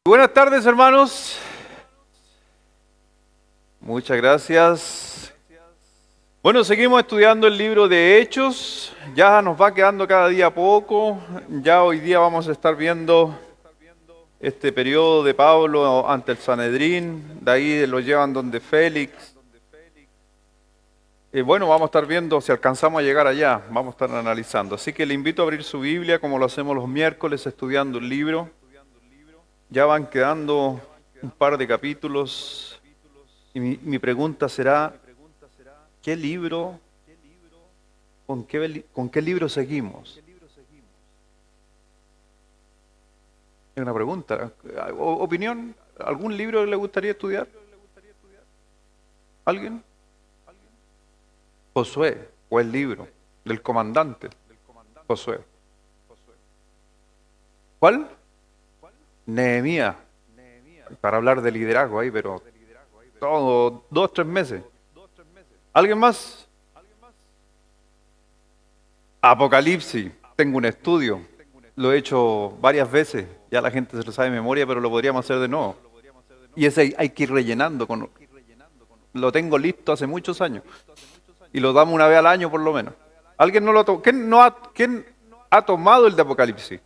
Buenas tardes, hermanos. Muchas gracias. Bueno, seguimos estudiando el libro de Hechos. Ya nos va quedando cada día poco. Ya hoy día vamos a estar viendo este periodo de Pablo ante el Sanedrín. De ahí lo llevan donde Félix. Bueno, vamos a estar viendo si alcanzamos a llegar allá. Vamos a estar analizando. Así que le invito a abrir su Biblia, como lo hacemos los miércoles, estudiando el libro. Ya van quedando un par de capítulos y mi pregunta será, ¿qué libro, con qué libro seguimos? Es una pregunta. ¿Opinión? ¿Algún libro le gustaría estudiar? ¿Alguien? Josué, o el libro del comandante Josué. ¿Cuál? Nehemías, para hablar de liderazgo ahí, pero todo, 2, 3 meses. ¿Alguien más? Apocalipsis, tengo un estudio, lo he hecho varias veces, ya la gente se lo sabe de memoria, pero lo podríamos hacer de nuevo. Y ese hay que ir rellenando, lo tengo listo hace muchos años, y lo damos una vez al año por lo menos. ¿Alguien no lo tomó? ¿Quién ha tomado el de Apocalipsis?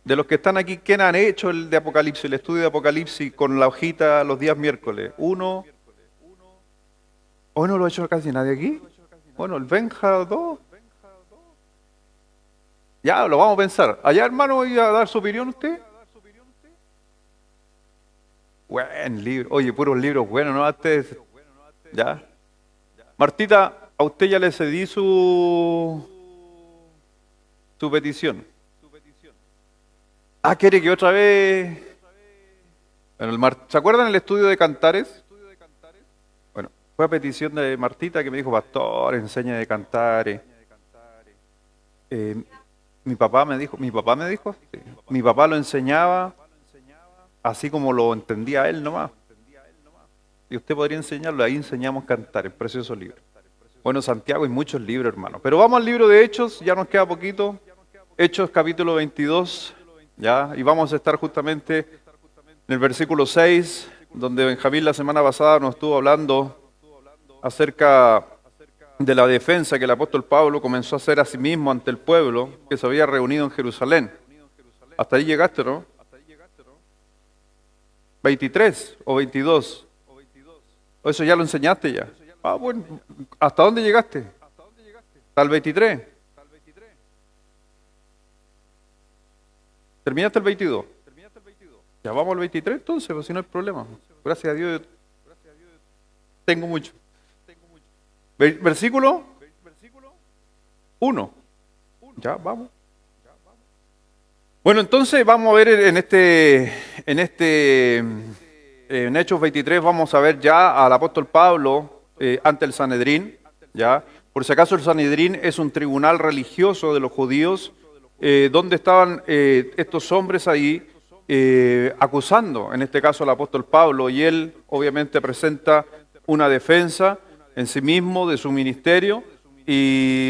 De los que están aquí, ¿quién han hecho el de Apocalipsis, el estudio de Apocalipsis con la hojita los días miércoles? ¿Uno? ¿O no lo ha hecho casi nadie aquí? Bueno, el Benja, dos. Ya, lo vamos a pensar. Allá, hermano, voy a dar su opinión usted. Buen libro. Oye, puros libros buenos, ¿no? Ya. Martita, a usted ya le cedí su petición. Ah, ¿quiere que otra vez? Bueno, ¿se acuerdan el estudio de Cantares? Bueno, fue a petición de Martita que me dijo, pastor, enseña de Cantares. Eh, mi papá me dijo, sí. Mi papá lo enseñaba así como lo entendía él nomás. Y usted podría enseñarlo, ahí enseñamos Cantares, precioso libro. Bueno, Santiago hay muchos libros, hermano. Pero vamos al libro de Hechos, ya nos queda poquito. Hechos capítulo 22, ya, y vamos a estar justamente en el versículo 6, donde Benjamín la semana pasada nos estuvo hablando acerca de la defensa que el apóstol Pablo comenzó a hacer a sí mismo ante el pueblo que se había reunido en Jerusalén. Hasta ahí llegaste, ¿no? 23 o 22. ¿O eso ya lo enseñaste ya? Ah, bueno. ¿Hasta dónde llegaste? ¿Hasta el 23? ¿Terminaste el 22? Ya vamos al 23 entonces, pues si no hay problema. Gracias a Dios tengo mucho. Versículo 1. Ya, vamos. Bueno, entonces vamos a ver en Hechos 23, vamos a ver ya al apóstol Pablo ante el Sanedrín, ya. Por si acaso el Sanedrín es un tribunal religioso de los judíos, donde estaban estos hombres ahí acusando, en este caso al apóstol Pablo, y él obviamente presenta una defensa en sí mismo de su ministerio,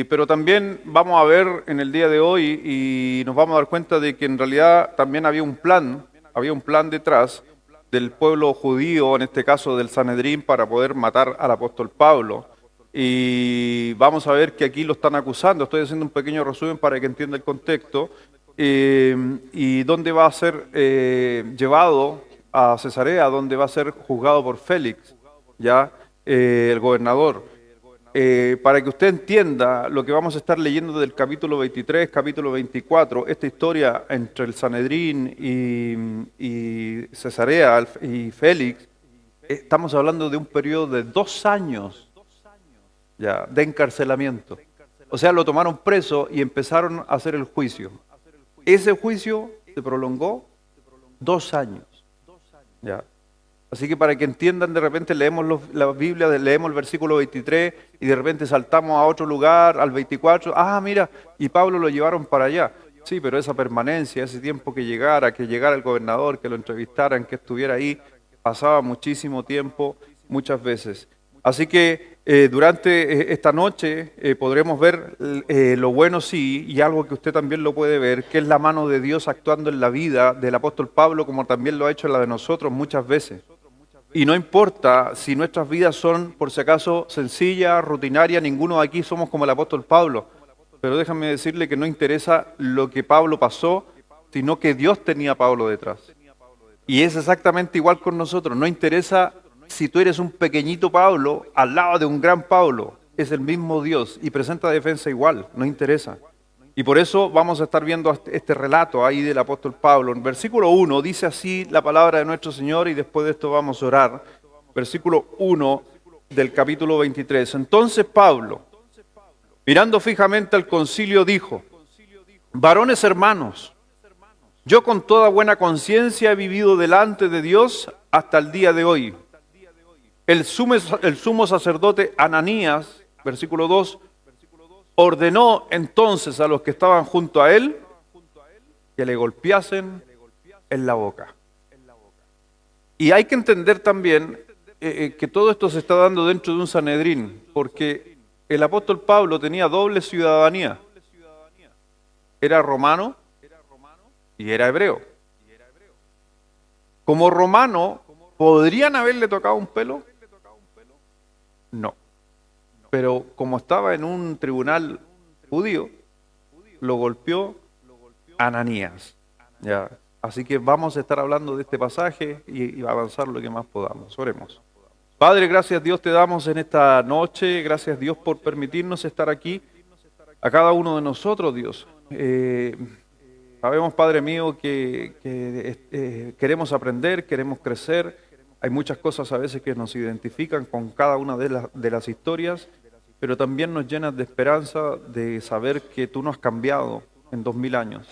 pero también vamos a ver en el día de hoy y nos vamos a dar cuenta de que en realidad también había un plan detrás del pueblo judío, en este caso del Sanedrín, para poder matar al apóstol Pablo. Y vamos a ver que aquí lo están acusando. Estoy haciendo un pequeño resumen para que entienda el contexto. Y dónde va a ser llevado a Cesarea, donde va a ser juzgado por Félix, ya el gobernador. Para que usted entienda lo que vamos a estar leyendo del capítulo 23, capítulo 24, esta historia entre el Sanedrín y Cesarea y Félix, estamos hablando de un periodo de 2 años ya, de encarcelamiento. O sea, lo tomaron preso y empezaron a hacer el juicio. Ese juicio se prolongó 2 años. Ya. Así que para que entiendan, de repente leemos la Biblia, leemos el versículo 23 y de repente saltamos a otro lugar, al 24. Ah, mira, y Pablo lo llevaron para allá. Sí, pero esa permanencia, ese tiempo que llegara el gobernador, que lo entrevistaran, que estuviera ahí, pasaba muchísimo tiempo, muchas veces. Así que durante esta noche podremos ver lo bueno sí, y algo que usted también lo puede ver, que es la mano de Dios actuando en la vida del apóstol Pablo, como también lo ha hecho en la de nosotros muchas veces. Y no importa si nuestras vidas son, por si acaso, sencillas, rutinarias, ninguno de aquí somos como el apóstol Pablo. Pero déjame decirle que no interesa lo que Pablo pasó, sino que Dios tenía a Pablo detrás. Y es exactamente igual con nosotros. No interesa si tú eres un pequeñito Pablo al lado de un gran Pablo. Es el mismo Dios y presenta defensa igual, no interesa. Y por eso vamos a estar viendo este relato ahí del apóstol Pablo. En versículo 1 dice así la palabra de nuestro Señor y después de esto vamos a orar. Versículo 1 del capítulo 23. Entonces Pablo, mirando fijamente al concilio, dijo: varones hermanos, yo con toda buena conciencia he vivido delante de Dios hasta el día de hoy. El sumo sacerdote Ananías, versículo 2, ordenó entonces a los que estaban junto a él que le golpeasen en la boca. Y hay que entender también que todo esto se está dando dentro de un Sanedrín, porque el apóstol Pablo tenía doble ciudadanía. Era romano y era hebreo. Como romano, ¿podrían haberle tocado un pelo? No. Pero como estaba en un tribunal judío, lo golpeó Ananías. ¿Ya? Así que vamos a estar hablando de este pasaje y avanzar lo que más podamos. Oremos. Padre, gracias Dios te damos en esta noche. Gracias Dios por permitirnos estar aquí. A cada uno de nosotros, Dios. Sabemos, Padre mío, que queremos aprender, queremos crecer. Hay muchas cosas a veces que nos identifican con cada una de las historias, pero también nos llenas de esperanza de saber que tú no has cambiado en 2000 años.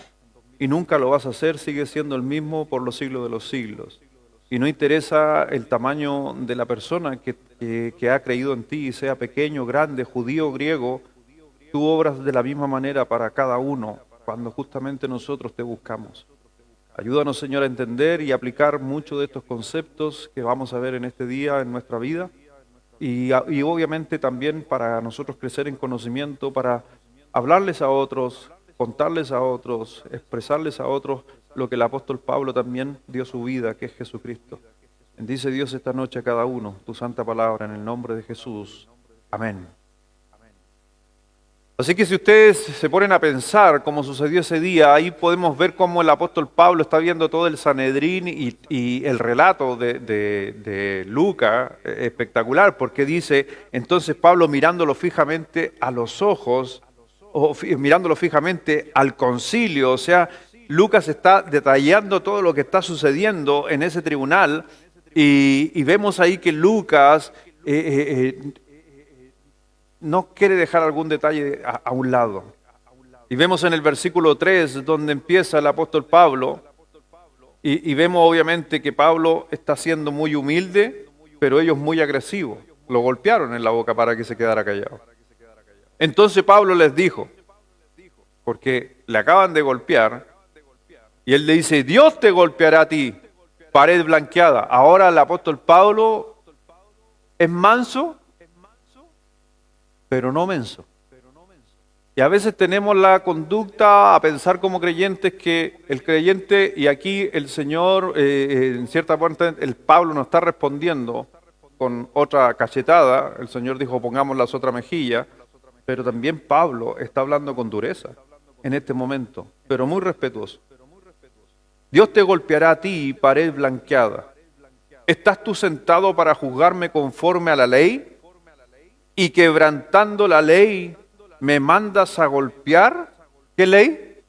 Y nunca lo vas a hacer, sigues siendo el mismo por los siglos de los siglos. Y no interesa el tamaño de la persona que ha creído en ti, sea pequeño, grande, judío, griego, tú obras de la misma manera para cada uno, cuando justamente nosotros te buscamos. Ayúdanos, Señor, a entender y aplicar muchos de estos conceptos que vamos a ver en este día en nuestra vida y obviamente también para nosotros crecer en conocimiento, para hablarles a otros, contarles a otros, expresarles a otros lo que el apóstol Pablo también dio su vida, que es Jesucristo. Bendice Dios esta noche a cada uno, tu santa palabra, en el nombre de Jesús. Amén. Así que si ustedes se ponen a pensar cómo sucedió ese día, ahí podemos ver cómo el apóstol Pablo está viendo todo el Sanedrín y el relato de Lucas, espectacular, porque dice, entonces Pablo mirándolo fijamente a los ojos, mirándolo fijamente al concilio, o sea, Lucas está detallando todo lo que está sucediendo en ese tribunal y vemos ahí que Lucas no quiere dejar algún detalle a un lado. Y vemos en el versículo 3 donde empieza el apóstol Pablo y vemos obviamente que Pablo está siendo muy humilde, pero ellos muy agresivos. Lo golpearon en la boca para que se quedara callado. Entonces Pablo les dijo, porque le acaban de golpear, y él le dice, Dios te golpeará a ti, pared blanqueada. Ahora el apóstol Pablo es manso, pero no menso. Y a veces tenemos la conducta a pensar como creyentes que el creyente, y aquí el Señor, en cierta parte, el Pablo nos está respondiendo con otra cachetada. El Señor dijo, pongamos la otra mejilla, pero también Pablo está hablando con dureza en este momento, pero muy respetuoso. Dios te golpeará a ti, pared blanqueada. ¿Estás tú sentado para juzgarme conforme a la ley? Y quebrantando la ley, ¿me mandas a golpear? ¿Qué ley?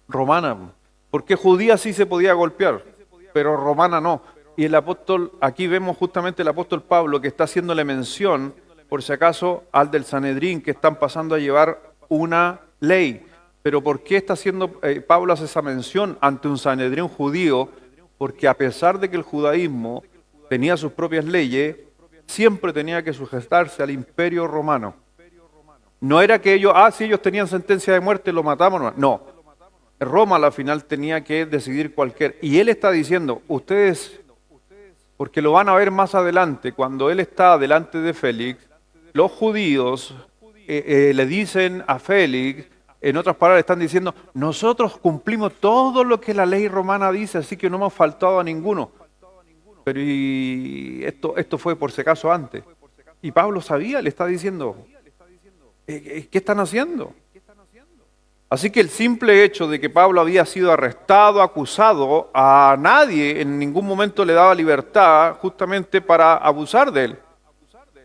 Romana. Porque judía sí se podía golpear, pero romana no. Y el apóstol, aquí vemos justamente el apóstol Pablo que está haciéndole mención, por si acaso, al del Sanedrín, que están pasando a llevar una ley. Pero ¿por qué está haciendo, Pablo hace esa mención ante un Sanedrín judío? Porque a pesar de que el judaísmo tenía sus propias leyes, siempre tenía que sujetarse al imperio romano. No era que ellos, si ellos tenían sentencia de muerte, lo matamos. No. Roma a la final tenía que decidir cualquier. Y él está diciendo, ustedes, porque lo van a ver más adelante, cuando él está delante de Félix, los judíos le dicen a Félix, en otras palabras están diciendo, nosotros cumplimos todo lo que la ley romana dice, así que no hemos faltado a ninguno. Pero y esto fue por si acaso antes. Y Pablo sabía, le está diciendo, ¿qué están haciendo? Así que el simple hecho de que Pablo había sido arrestado, acusado, a nadie en ningún momento le daba libertad justamente para abusar de él.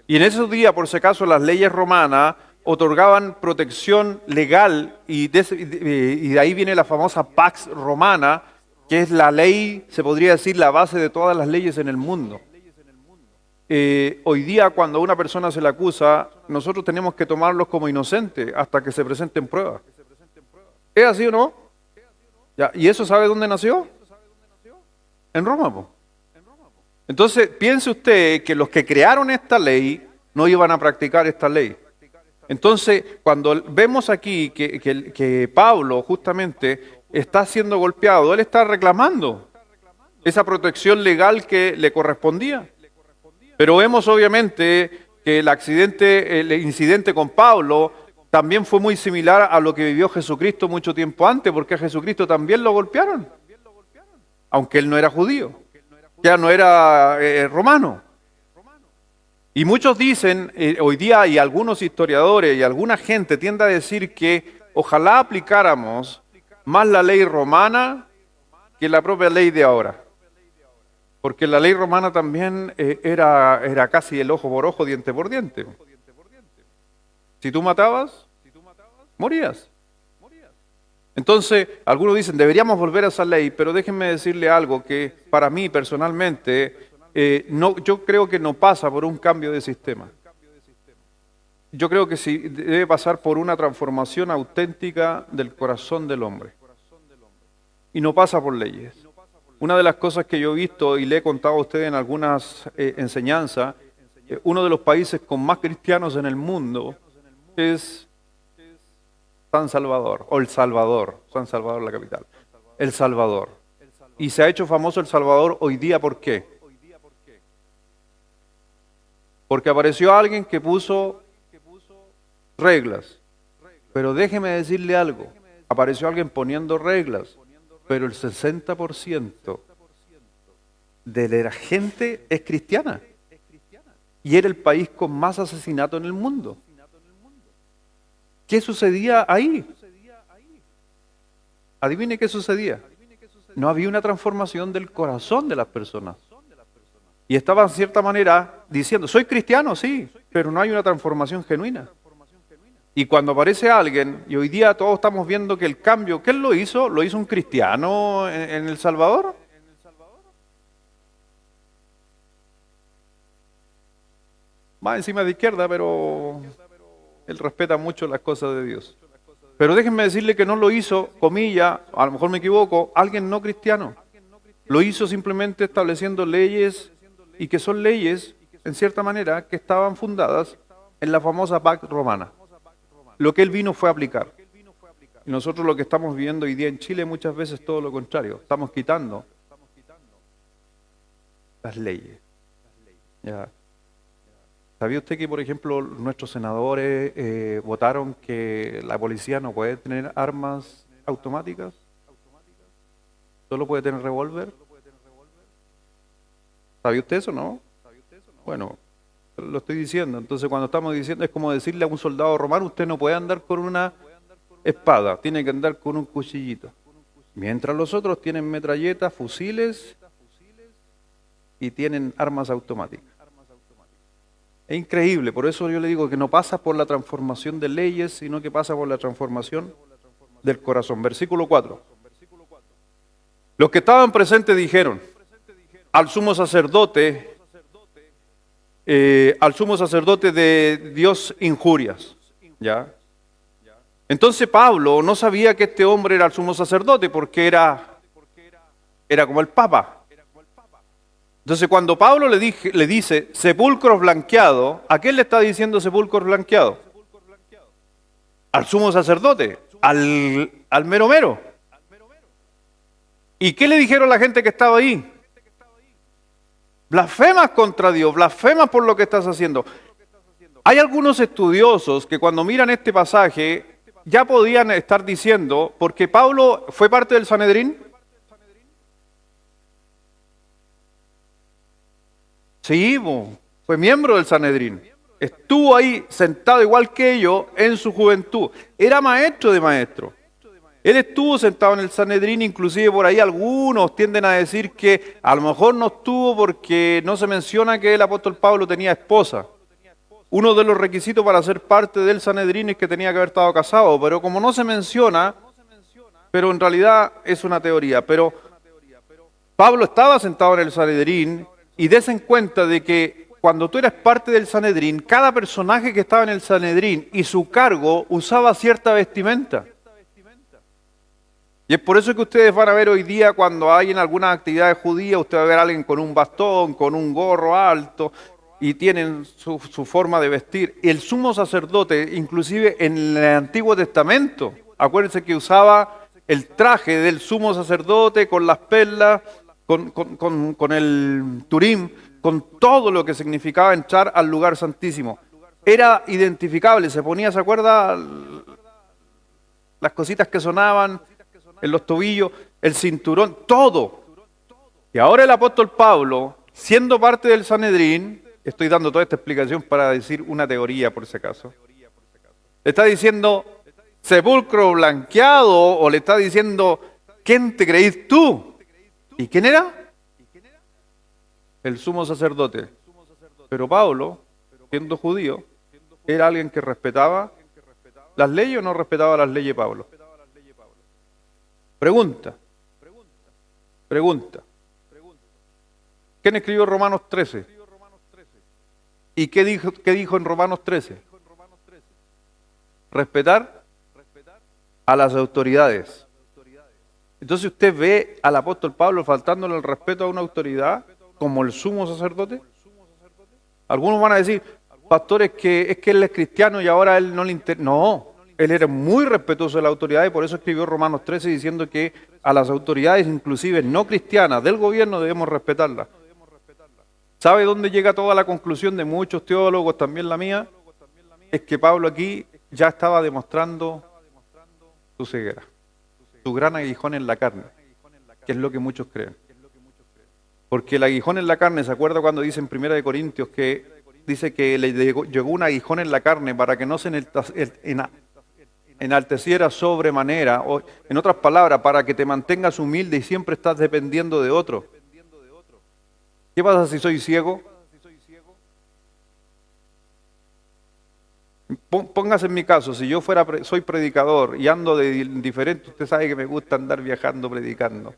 Y en esos días, por si acaso, las leyes romanas otorgaban protección legal y de ahí viene la famosa Pax Romana, que es la ley, se podría decir, la base de todas las leyes en el mundo. Hoy día, cuando a una persona se le acusa, nosotros tenemos que tomarlos como inocentes hasta que se presenten pruebas. ¿Es así o no? Ya, ¿y eso sabe dónde nació? En Roma, po. Entonces, piense usted que los que crearon esta ley no iban a practicar esta ley. Entonces, cuando vemos aquí que Pablo justamente está siendo golpeado, él está reclamando esa protección legal que le correspondía. Pero vemos obviamente que el incidente con Pablo también fue muy similar a lo que vivió Jesucristo mucho tiempo antes, porque a Jesucristo también lo golpearon, aunque él no era judío, ya no era romano. Y muchos dicen, hoy día, y algunos historiadores y alguna gente tiende a decir que ojalá aplicáramos más la ley romana que la propia ley de ahora. Porque la ley romana también era casi el ojo por ojo, diente por diente. Si tú matabas, morías. Entonces, algunos dicen, deberíamos volver a esa ley, pero déjenme decirle algo que para mí personalmente, yo creo que no pasa por un cambio de sistema. Yo creo que sí debe pasar por una transformación auténtica del corazón del hombre. Y no pasa por leyes. Una de las cosas que yo he visto y le he contado a ustedes en algunas enseñanzas, uno de los países con más cristianos en el mundo es San Salvador, o El Salvador, San Salvador la capital, El Salvador. Y se ha hecho famoso El Salvador hoy día, ¿por qué? Porque apareció alguien que puso reglas. Pero déjeme decirle algo, apareció alguien poniendo reglas, pero el 60% de la gente es cristiana. Y era el país con más asesinatos en el mundo. ¿Qué sucedía ahí? Adivine qué sucedía. No había una transformación del corazón de las personas. Y estaban, en cierta manera, diciendo, soy cristiano, sí, pero no hay una transformación genuina. Y cuando aparece alguien, y hoy día todos estamos viendo que el cambio, ¿quién lo hizo? ¿Lo hizo un cristiano en El Salvador? Más encima de izquierda, pero él respeta mucho las cosas de Dios. Pero déjenme decirle que no lo hizo, comilla, a lo mejor me equivoco, alguien no cristiano. Lo hizo simplemente estableciendo leyes, y que son leyes, en cierta manera, que estaban fundadas en la famosa Pax Romana. Lo que él vino fue a aplicar. Y nosotros lo que estamos viviendo hoy día en Chile muchas veces es todo lo contrario. Estamos quitando las leyes. ¿Ya? ¿Sabía usted que, por ejemplo, nuestros senadores votaron que la policía no puede tener armas automáticas? ¿Solo puede tener revólver? ¿Sabía usted eso, no? Bueno, lo estoy diciendo. Entonces, cuando estamos diciendo, es como decirle a un soldado romano, usted no puede andar con una espada, tiene que andar con un cuchillito. Mientras los otros tienen metralletas, fusiles y tienen armas automáticas. Es increíble, por eso yo le digo que no pasa por la transformación de leyes, sino que pasa por la transformación del corazón. Versículo 4. Los que estaban presentes dijeron al sumo sacerdote de Dios injurias. ¿Ya? Entonces Pablo no sabía que este hombre era el sumo sacerdote porque era como el Papa. Entonces cuando Pablo le dice sepulcros blanqueados, ¿a quién le está diciendo sepulcros blanqueados? Al sumo sacerdote, al mero mero. ¿Y qué le dijeron a la gente que estaba ahí? Blasfemas contra Dios, blasfemas por lo que estás haciendo. Hay algunos estudiosos que cuando miran este pasaje ya podían estar diciendo, porque Pablo fue parte del Sanedrín. Sí, fue miembro del Sanedrín. Estuvo ahí sentado igual que ellos en su juventud. Era maestro de maestros. Él estuvo sentado en el Sanedrín, inclusive por ahí algunos tienden a decir que a lo mejor no estuvo porque no se menciona que el apóstol Pablo tenía esposa. Uno de los requisitos para ser parte del Sanedrín es que tenía que haber estado casado, pero como no se menciona, pero en realidad es una teoría. Pero Pablo estaba sentado en el Sanedrín y des en cuenta de que cuando tú eres parte del Sanedrín, cada personaje que estaba en el Sanedrín y su cargo usaba cierta vestimenta. Y es por eso que ustedes van a ver hoy día cuando hay en algunas actividades judías, usted va a ver a alguien con un bastón, con un gorro alto y tienen su forma de vestir. Y el sumo sacerdote, inclusive en el Antiguo Testamento, acuérdense que usaba el traje del sumo sacerdote con las perlas, con el turim, con todo lo que significaba entrar al lugar santísimo. Era identificable, se ponía, ¿se acuerda? Las cositas que sonaban en los tobillos, el cinturón, todo. Y ahora el apóstol Pablo, siendo parte del Sanedrín, estoy dando toda esta explicación para decir una teoría por si acaso, le está diciendo sepulcro blanqueado o le está diciendo ¿quién te creís tú? ¿Y quién era? El sumo sacerdote. Pero Pablo, siendo judío, era alguien que respetaba las leyes o no respetaba las leyes Pablo. Pregunta. ¿Quién escribió Romanos 13? ¿Y qué dijo en Romanos 13? Respetar a las autoridades. Entonces usted ve al apóstol Pablo faltándole el respeto a una autoridad como el sumo sacerdote. Algunos van a decir, pastores, que es que él es cristiano y ahora a él no le interesa. No. Él era muy respetuoso de la autoridad y por eso escribió Romanos 13 diciendo que a las autoridades, inclusive no cristianas, del gobierno debemos respetarlas. ¿Sabe dónde llega toda la conclusión de muchos teólogos, también la mía? Es que Pablo aquí ya estaba demostrando su ceguera, su gran aguijón en la carne, que es lo que muchos creen. Porque el aguijón en la carne, ¿se acuerda cuando dice en 1 Corintios que dice que le llegó un aguijón en la carne para que no se enalteciera sobremanera, o en otras palabras, para que te mantengas humilde y siempre estás dependiendo de otro? ¿Qué pasa si soy ciego? Póngase en mi caso, si yo soy predicador y ando de diferente, usted sabe que me gusta andar viajando predicando,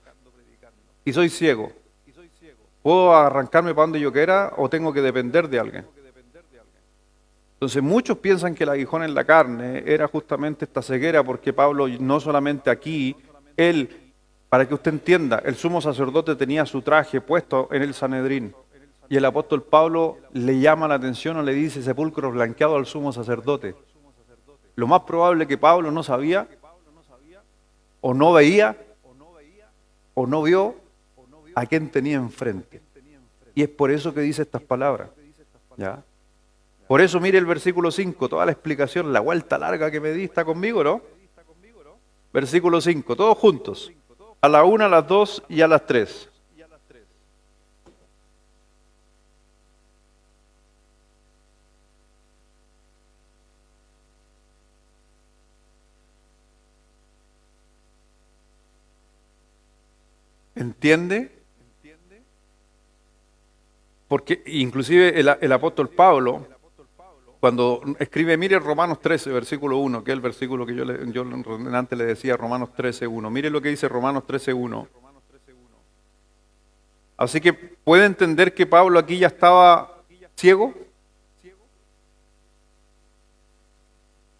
y soy ciego, ¿puedo arrancarme para donde yo quiera o tengo que depender de alguien? Entonces muchos piensan que el aguijón en la carne era justamente esta ceguera, porque Pablo no solamente aquí, él, para que usted entienda, el sumo sacerdote tenía su traje puesto en el Sanedrín y el apóstol Pablo le llama la atención o le dice sepulcro blanqueado al sumo sacerdote. Lo más probable es que Pablo no sabía o no veía o no vio a quién tenía enfrente. Y es por eso que dice estas palabras. ¿Ya? Por eso mire el versículo 5, toda la explicación, la vuelta larga que me di, ¿está conmigo, no? Versículo 5, todos juntos. A la 1, a las 2 y a las 3. ¿Entiende? Porque inclusive el apóstol Pablo, cuando escribe, mire Romanos 13, versículo 1, que es el versículo que yo antes le decía, Romanos 13, 1. Mire lo que dice Romanos 13, 1. Así que puede entender que Pablo aquí ya estaba ciego.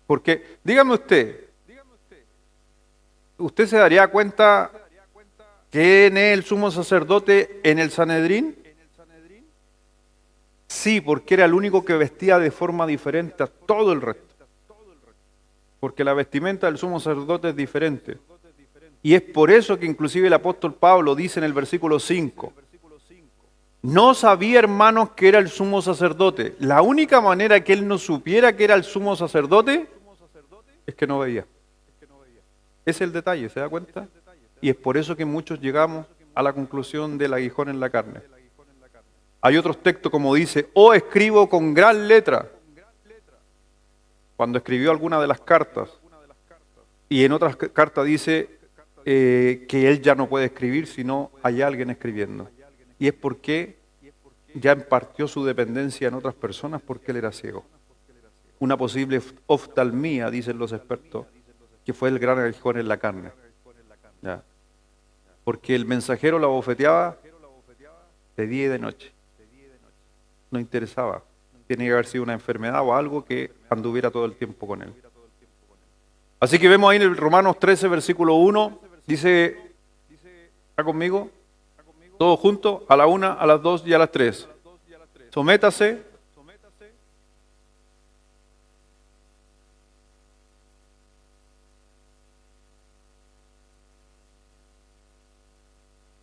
Porque, dígame ¿usted se daría cuenta quién es el sumo sacerdote en el Sanedrín? Sí, porque era el único que vestía de forma diferente a todo el resto. Porque la vestimenta del sumo sacerdote es diferente. Y es por eso que inclusive el apóstol Pablo dice en el versículo 5, no sabía, hermanos, que era el sumo sacerdote. La única manera que él no supiera que era el sumo sacerdote es que no veía. Ese es el detalle, ¿se da cuenta? Y es por eso que muchos llegamos a la conclusión del aguijón en la carne. Hay otros textos como dice, escribo con gran letra. Cuando escribió alguna de las cartas. Y en otras cartas dice que él ya no puede escribir, sino hay alguien escribiendo. Y es porque ya impartió su dependencia en otras personas porque él era ciego. Una posible oftalmía, dicen los expertos, que fue el gran aguijón en la carne. Ya. Porque el mensajero la bofeteaba de día y de noche. No interesaba. Tiene que haber sido una enfermedad o algo que anduviera todo el tiempo con él. Así que vemos ahí en el Romanos 13, versículo 1, dice, ¿está conmigo? Todos juntos, a la 1, a las 2 y a las 3. Sométase.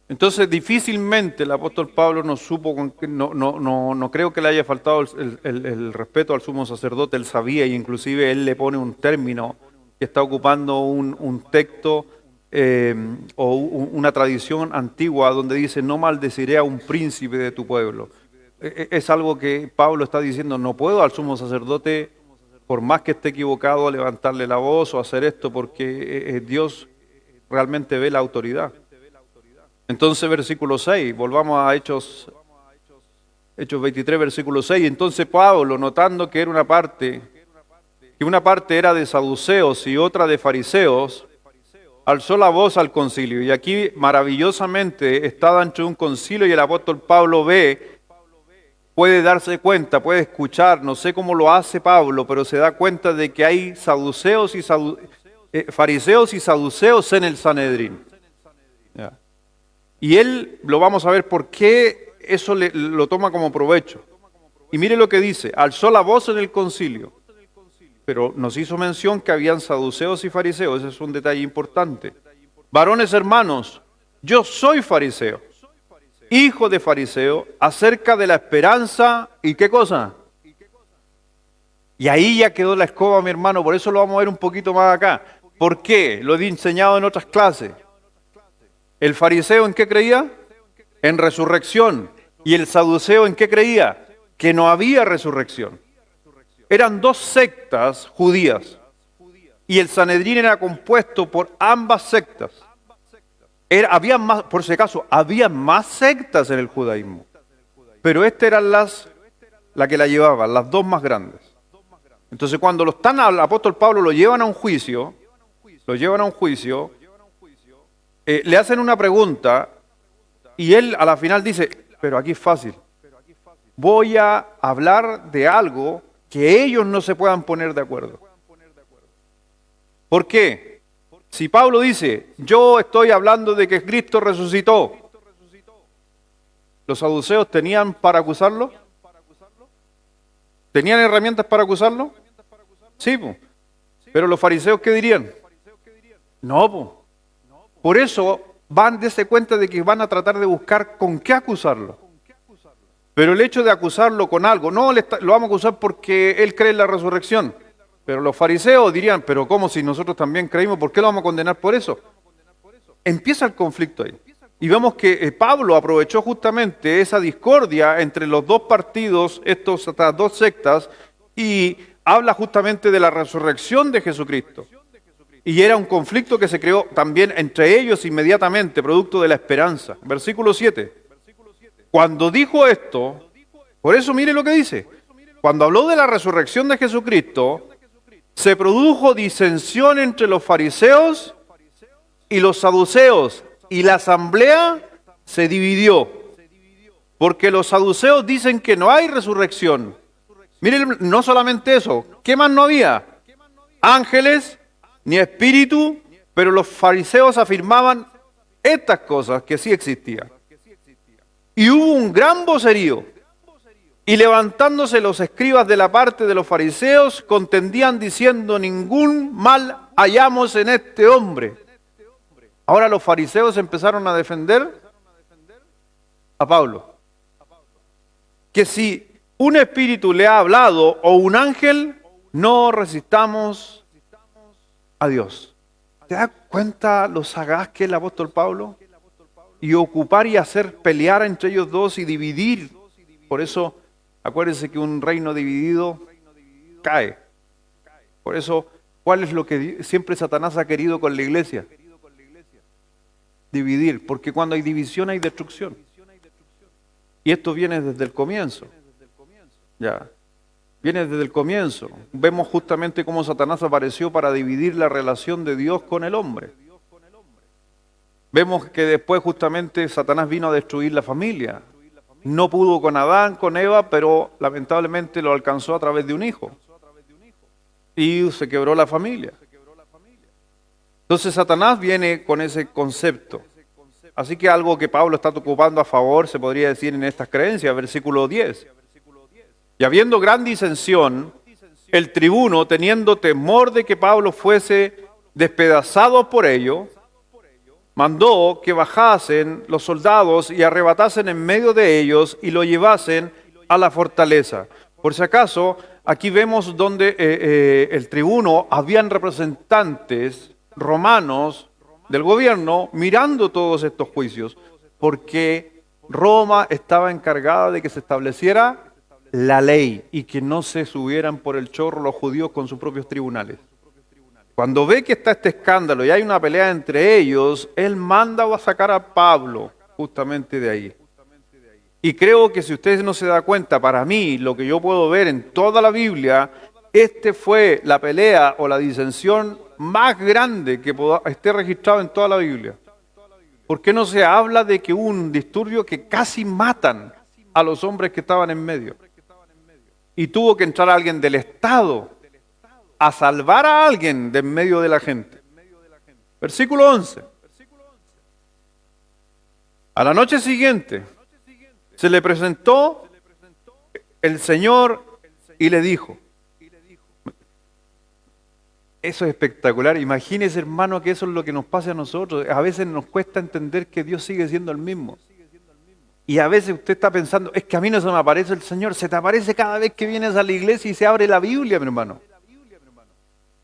Entonces difícilmente el apóstol Pablo no supo, no creo que le haya faltado el respeto al sumo sacerdote, él sabía y inclusive él le pone un término que está ocupando un texto o una tradición antigua donde dice no maldeciré a un príncipe de tu pueblo. Es algo que Pablo está diciendo, no puedo al sumo sacerdote, por más que esté equivocado, levantarle la voz o hacer esto porque Dios realmente ve la autoridad. Entonces, versículo 6, volvamos a Hechos 23, versículo 6. Entonces Pablo, notando que era una parte era de saduceos y otra de fariseos, alzó la voz al concilio. Y aquí, maravillosamente, está dentro de un concilio y el apóstol Pablo puede darse cuenta, puede escuchar, no sé cómo lo hace Pablo, pero se da cuenta de que hay fariseos y saduceos en el Sanedrín. Ya. Y él, lo vamos a ver por qué eso lo toma como provecho. Y mire lo que dice, alzó la voz en el concilio, pero nos hizo mención que habían saduceos y fariseos, ese es un detalle importante. Varones hermanos, yo soy fariseo, hijo de fariseo, acerca de la esperanza, ¿y qué cosa? Y ahí ya quedó la escoba, mi hermano, por eso lo vamos a ver un poquito más acá. ¿Por qué? Lo he enseñado en otras clases. ¿El fariseo en qué creía? En resurrección. ¿Y el saduceo en qué creía? Que no había resurrección. Eran dos sectas judías. Y el Sanedrín era compuesto por ambas sectas. Había más, por si acaso, había más sectas en el judaísmo. Pero estas eran la que la llevaban, las dos más grandes. Entonces cuando al apóstol Pablo lo llevan a un juicio, le hacen una pregunta y él a la final dice, pero aquí es fácil, voy a hablar de algo que ellos no se puedan poner de acuerdo. ¿Por qué? Si Pablo dice, yo estoy hablando de que Cristo resucitó, ¿los saduceos tenían para acusarlo? ¿Tenían herramientas para acusarlo? Sí, po. Pero los fariseos, ¿qué dirían? No, po. Por eso van a darse cuenta de que van a tratar de buscar con qué acusarlo. Pero el hecho de acusarlo con algo, no lo vamos a acusar porque él cree en la resurrección. Pero los fariseos dirían, pero ¿cómo si nosotros también creímos? ¿Por qué lo vamos a condenar por eso? Empieza el conflicto ahí. Y vemos que Pablo aprovechó justamente esa discordia entre los dos partidos, estas dos sectas, y habla justamente de la resurrección de Jesucristo. Y era un conflicto que se creó también entre ellos inmediatamente, producto de la esperanza. Versículo 7. Cuando dijo esto, por eso mire lo que dice, cuando habló de la resurrección de Jesucristo, se produjo disensión entre los fariseos y los saduceos, y la asamblea se dividió, porque los saduceos dicen que no hay resurrección. Miren, no solamente eso, ¿qué más no había? Ángeles, ni espíritu, pero los fariseos afirmaban estas cosas que sí existían. Y hubo un gran vocerío, y levantándose los escribas de la parte de los fariseos, contendían diciendo, ningún mal hallamos en este hombre. Ahora los fariseos empezaron a defender a Pablo. Que si un espíritu le ha hablado o un ángel, no resistamos a Dios. ¿Te das cuenta lo sagaz que es el apóstol Pablo? Y ocupar y hacer pelear entre ellos dos y dividir. Por eso, acuérdense que un reino dividido cae. Por eso, ¿cuál es lo que siempre Satanás ha querido con la iglesia? Dividir, porque cuando hay división hay destrucción. Y esto viene desde el comienzo. Ya. Viene desde el comienzo. Vemos justamente cómo Satanás apareció para dividir la relación de Dios con el hombre. Vemos que después justamente Satanás vino a destruir la familia. No pudo con Adán, con Eva, pero lamentablemente lo alcanzó a través de un hijo. Y se quebró la familia. Entonces Satanás viene con ese concepto. Así que algo que Pablo está ocupando a favor, se podría decir en estas creencias, versículo 10. Y habiendo gran disensión, el tribuno, teniendo temor de que Pablo fuese despedazado por ello, mandó que bajasen los soldados y arrebatasen en medio de ellos y lo llevasen a la fortaleza. Por si acaso, aquí vemos donde el tribuno, habían representantes romanos del gobierno mirando todos estos juicios, porque Roma estaba encargada de que se estableciera la ley y que no se subieran por el chorro los judíos con sus propios tribunales. Cuando ve que está este escándalo y hay una pelea entre ellos, él manda a sacar a Pablo justamente de ahí. Y creo que si ustedes no se dan cuenta, para mí, lo que yo puedo ver en toda la Biblia, este fue la pelea o la disensión más grande que esté registrado en toda la Biblia. ¿Por qué no se habla de que hubo un disturbio que casi matan a los hombres que estaban en medio? Y tuvo que entrar alguien del Estado a salvar a alguien de en medio de la gente. Versículo 11. A la noche siguiente se le presentó el Señor y le dijo. Eso es espectacular. Imagínese, hermano, que eso es lo que nos pasa a nosotros. A veces nos cuesta entender que Dios sigue siendo el mismo. Y a veces usted está pensando, es que a mí no se me aparece el Señor. Se te aparece cada vez que vienes a la iglesia y se abre la Biblia, mi hermano.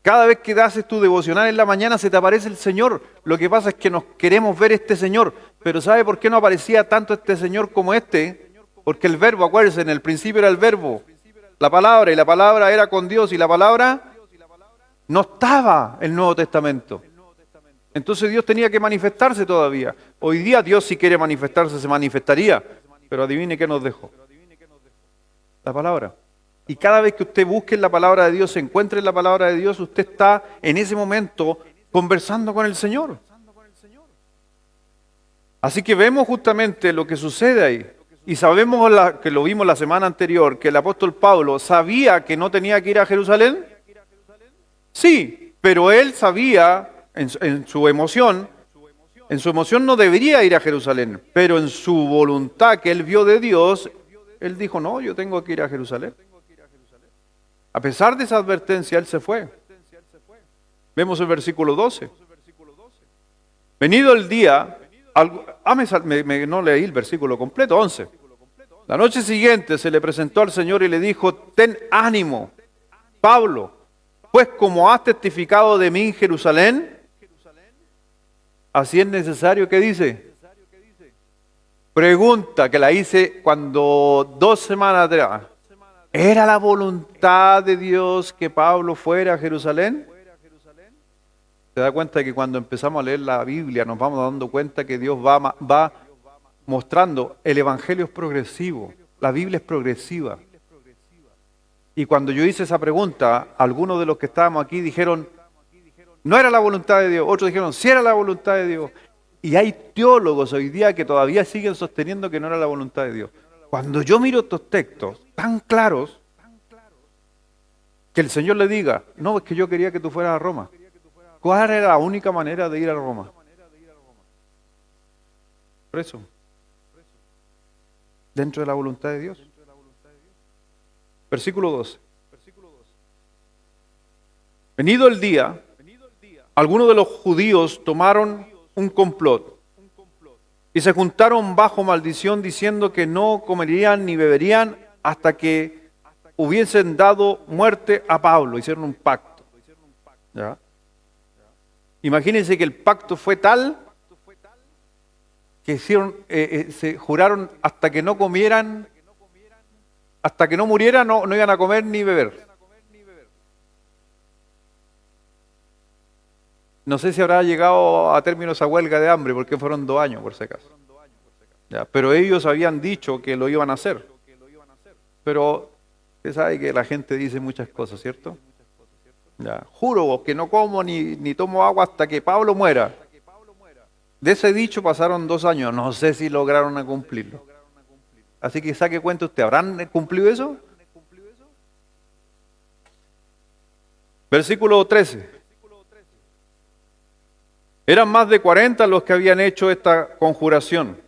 Cada vez que haces tu devocional en la mañana se te aparece el Señor. Lo que pasa es que nos queremos ver este Señor. Pero ¿sabe por qué no aparecía tanto este Señor como este? Porque el verbo, acuérdense, en el principio era el verbo, la palabra, y la palabra era con Dios, y la palabra no estaba en el Nuevo Testamento. Entonces Dios tenía que manifestarse todavía. Hoy día Dios, si quiere manifestarse, se manifestaría. Pero adivine qué nos dejó. La palabra. Y cada vez que usted busque en la palabra de Dios, se encuentre en la palabra de Dios, usted está en ese momento conversando con el Señor. Así que vemos justamente lo que sucede ahí. Y sabemos que lo vimos la semana anterior, que el apóstol Pablo sabía que no tenía que ir a Jerusalén. Sí, pero él sabía en su emoción no debería ir a Jerusalén, pero en su voluntad que él vio de Dios, él dijo, no, yo tengo que ir a Jerusalén. A pesar de esa advertencia, él se fue. Vemos el versículo 12. Venido el día, no leí el versículo completo, 11. La noche siguiente se le presentó al Señor y le dijo, ten ánimo, Pablo, pues como has testificado de mí en Jerusalén, así es necesario que dice. Pregunta que la hice cuando 2 semanas atrás. ¿Era la voluntad de Dios que Pablo fuera a Jerusalén? ¿Se da cuenta que cuando empezamos a leer la Biblia nos vamos dando cuenta que Dios va mostrando, el Evangelio es progresivo, la Biblia es progresiva? Y cuando yo hice esa pregunta, algunos de los que estábamos aquí dijeron, no era la voluntad de Dios. Otros dijeron, sí era la voluntad de Dios. Y hay teólogos hoy día que todavía siguen sosteniendo que no era la voluntad de Dios. Cuando yo miro estos textos tan claros, que el Señor le diga, no, es que yo quería que tú fueras a Roma. ¿Cuál era la única manera de ir a Roma? Preso. Dentro de la voluntad de Dios. Versículo 12. Venido el día, algunos de los judíos tomaron un complot. Y se juntaron bajo maldición diciendo que no comerían ni beberían hasta que hubiesen dado muerte a Pablo. Hicieron un pacto. ¿Ya? Imagínense que el pacto fue tal que se juraron hasta que no comieran, hasta que no murieran, no iban a comer ni beber. No sé si habrá llegado a término esa huelga de hambre, porque fueron 2 años, por si acaso. Ya, pero ellos habían dicho que lo iban a hacer. Pero usted sabe que la gente dice muchas cosas, ¿cierto? Ya, juro que no como ni tomo agua hasta que Pablo muera. De ese dicho pasaron 2 años, no sé si lograron cumplirlo. Así que saque cuenta usted, ¿habrán cumplido eso? Versículo 13. Eran más de 40 los que habían hecho esta conjuración,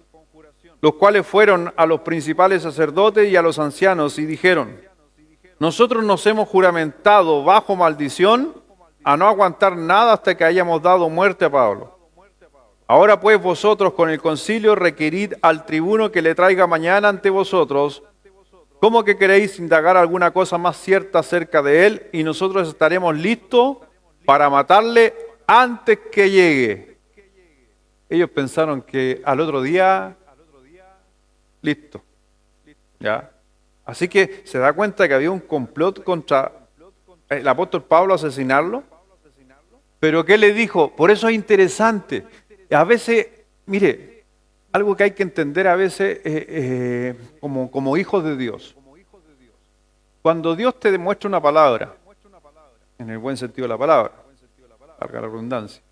los cuales fueron a los principales sacerdotes y a los ancianos y dijeron: nosotros nos hemos juramentado bajo maldición a no aguantar nada hasta que hayamos dado muerte a Pablo. Ahora pues vosotros con el concilio requerid al tribuno que le traiga mañana ante vosotros. ¿Cómo que queréis indagar alguna cosa más cierta acerca de él? Y nosotros estaremos listos para matarle antes que llegue. Ellos pensaron que al otro día, listo. ¿Ya? Así que se da cuenta que había un complot contra el apóstol Pablo, asesinarlo. Pero ¿qué le dijo? Por eso es interesante. A veces, mire, algo que hay que entender a veces como hijos de Dios. Cuando Dios te demuestra una palabra, en el buen sentido de la palabra, valga la redundancia,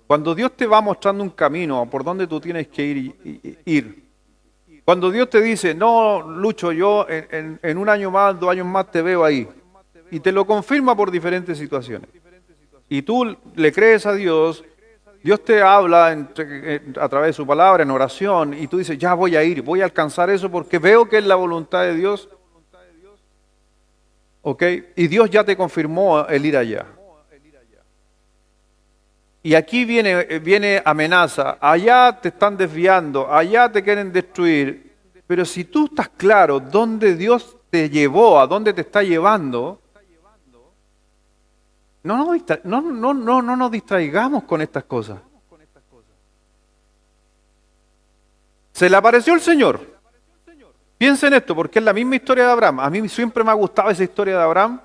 cuando Dios te va mostrando un camino por donde tú tienes que ir, cuando Dios te dice, no, Lucho, yo en 1 año más, 2 años más te veo ahí, y te lo confirma por diferentes situaciones, y tú le crees a Dios, Dios te habla a través de su palabra, en oración, y tú dices, ya voy a ir, voy a alcanzar eso porque veo que es la voluntad de Dios. ¿Ok? Y Dios ya te confirmó el ir allá. Y aquí viene amenaza, allá te están desviando, allá te quieren destruir. Pero si tú estás claro dónde Dios te llevó, a dónde te está llevando, no nos distraigamos con estas cosas. Se le apareció el Señor. Piensen en esto, porque es la misma historia de Abraham. A mí siempre me ha gustado esa historia de Abraham,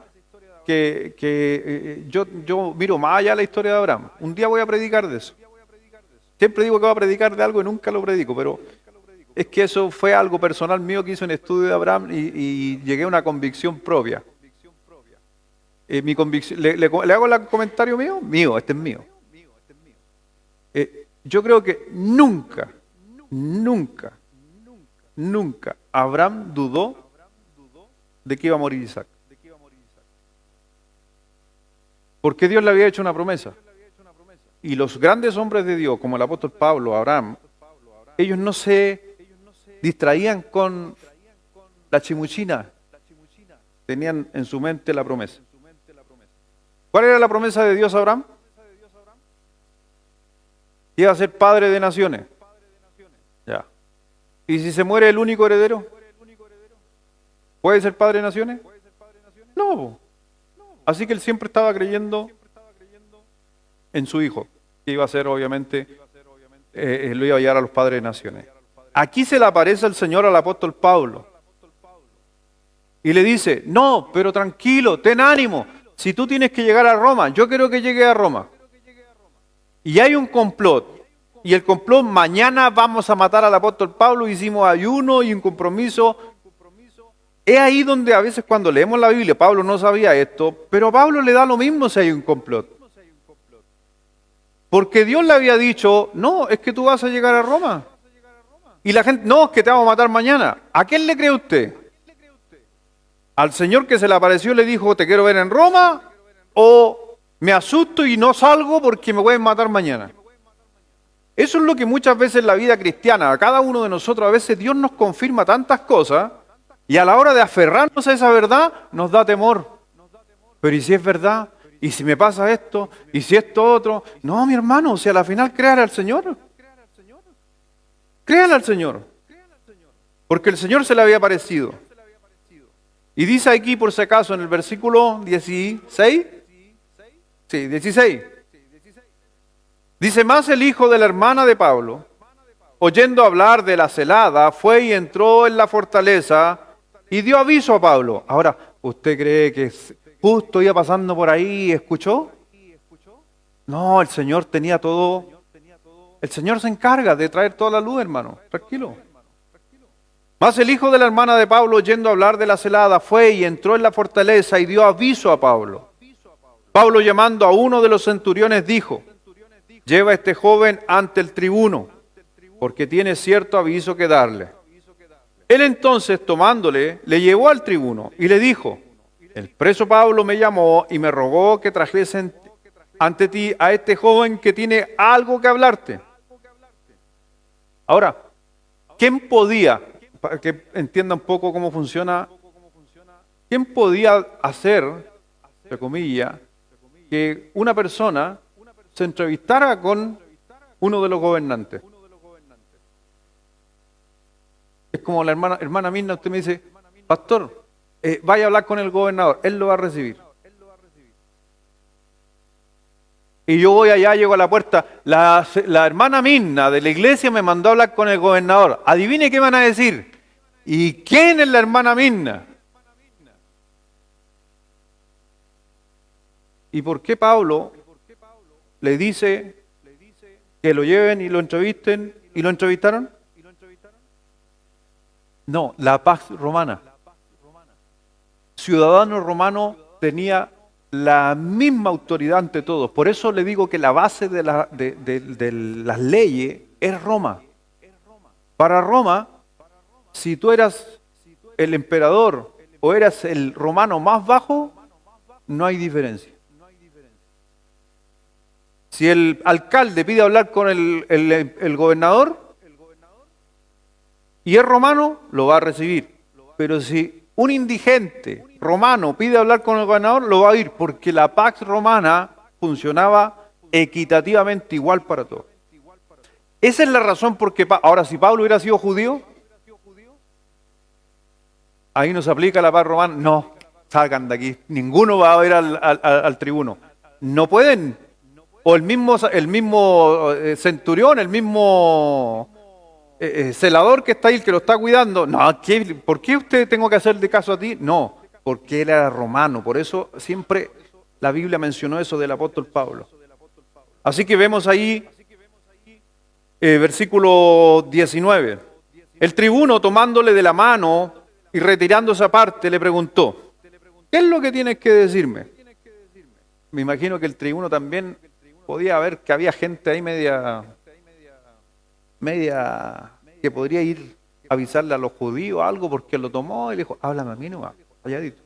que yo miro más allá la historia de Abraham. Un día voy a predicar de eso. Siempre digo que voy a predicar de algo y nunca lo predico, pero es que eso fue algo personal mío que hice un estudio de Abraham y llegué a una convicción propia. Mi convicción, ¿le hago el comentario mío? Mío, este es mío. Yo creo que nunca Abraham dudó de que iba a morir Isaac. Porque Dios le había hecho una promesa. Y los grandes hombres de Dios, como el apóstol Pablo, Abraham, ellos no se distraían con la chimuchina. Tenían en su mente la promesa. ¿Cuál era la promesa de Dios a Abraham? Iba a ser padre de naciones. Ya. ¿Y si se muere el único heredero? ¿Puede ser padre de naciones? No. Así que él siempre estaba creyendo en su hijo, que iba a ser obviamente, lo iba a llevar a los padres de naciones. Aquí se le aparece el Señor al apóstol Pablo y le dice, no, pero tranquilo, ten ánimo, si tú tienes que llegar a Roma, yo quiero que llegue a Roma. Y hay un complot, y el complot, mañana vamos a matar al apóstol Pablo, hicimos ayuno y un compromiso. Es ahí donde a veces cuando leemos la Biblia, Pablo no sabía esto, pero a Pablo le da lo mismo si hay un complot. Porque Dios le había dicho, no, es que tú vas a llegar a Roma. Y la gente, no, es que te vamos a matar mañana. ¿A quién le cree usted? ¿Al Señor que se le apareció y le dijo, te quiero ver en Roma? ¿O me asusto y no salgo porque me pueden matar mañana? Eso es lo que muchas veces en la vida cristiana, a cada uno de nosotros, a veces Dios nos confirma tantas cosas y a la hora de aferrarnos a esa verdad nos da temor. Pero ¿y si es verdad? ¿Y si me pasa esto? ¿Y si esto otro? No, mi hermano, si a la final crear al Señor. Créanle al Señor, porque el Señor se le había aparecido. Y dice aquí, por si acaso, en el versículo 16, sí, 16, dice, más el hijo de la hermana de Pablo, oyendo hablar de la celada, fue y entró en la fortaleza y dio aviso a Pablo. Ahora, ¿usted cree que justo iba pasando por ahí y escuchó? No, el Señor tenía todo. El Señor se encarga de traer toda la luz, hermano. Tranquilo. Mas el hijo de la hermana de Pablo, oyendo hablar de la celada, fue y entró en la fortaleza y dio aviso a Pablo. Pablo, llamando a uno de los centuriones, dijo, lleva a este joven ante el tribuno, porque tiene cierto aviso que darle. Él entonces, tomándole, le llevó al tribuno y le dijo, el preso Pablo me llamó y me rogó que trajesen ante ti a este joven que tiene algo que hablarte. Ahora, ¿quién podía, para que entienda un poco cómo funciona, quién podía hacer, entre comillas, que una persona se entrevistara con uno de los gobernantes? Es como la hermana Mirna, usted me dice, pastor, vaya a hablar con el gobernador, él lo va a recibir. Y yo voy allá, llego a la puerta, la hermana Mirna de la iglesia me mandó a hablar con el gobernador. Adivine qué van a decir. ¿Y quién es la hermana Mirna? ¿Y por qué Pablo le dice que lo lleven y lo entrevisten y lo entrevistaron? No, la Pax Romana. Ciudadano romano tenía la misma autoridad ante todos. Por eso le digo que la base de las leyes es Roma. Para Roma, si tú eras el emperador o eras el romano más bajo, no hay diferencia. Si el alcalde pide hablar con el gobernador y es romano, lo va a recibir. Pero si un indigente romano pide hablar con el gobernador, lo va a oír, porque la Pax Romana funcionaba equitativamente igual para todos. Esa es la razón por qué, ahora si Pablo hubiera sido judío, ahí no se aplica la Pax Romana, no, salgan de aquí, ninguno va a ir al tribuno. No pueden, o el mismo centurión, el mismo celador que está ahí, el que lo está cuidando, no, ¿por qué usted tengo que hacerle caso a ti? No, porque él era romano, por eso siempre la Biblia mencionó eso del apóstol Pablo. Así que vemos ahí, versículo 19, el tribuno tomándole de la mano y retirándose aparte le preguntó, ¿qué es lo que tienes que decirme? Me imagino que el tribuno también podía ver que había gente ahí media que podría ir a avisarle a los judíos algo porque lo tomó y le dijo, háblame a mí nomás, calladito.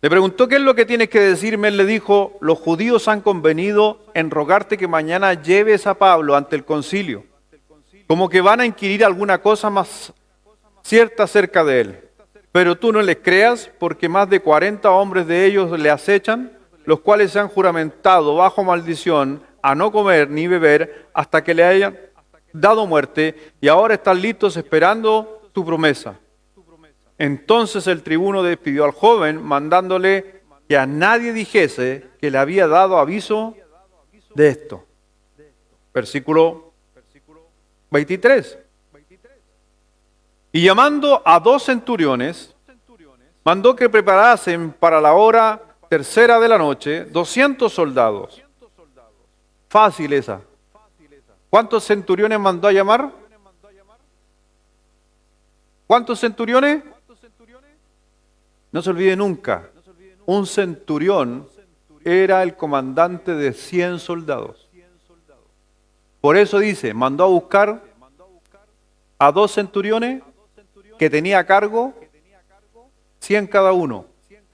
Le preguntó, ¿qué es lo que tienes que decirme? Él le dijo, los judíos han convenido en rogarte que mañana lleves a Pablo ante el concilio, como que van a inquirir alguna cosa más cierta acerca de él. Pero tú no les creas, porque más de 40 hombres de ellos le acechan, los cuales se han juramentado bajo maldición a no comer ni beber hasta que le hayan dado muerte, y ahora están listos esperando tu promesa. Entonces el tribuno despidió al joven, mandándole que a nadie dijese que le había dado aviso de esto. Versículo 23. Y llamando a 2 centuriones, mandó que preparasen para la hora tercera de la noche 200 soldados. Fácil esa. ¿Cuántos centuriones mandó a llamar? ¿Cuántos centuriones? No se olvide nunca, un centurión era el comandante de 100 soldados. Por eso dice, mandó a buscar a 2 centuriones que tenía a cargo 100 cada uno.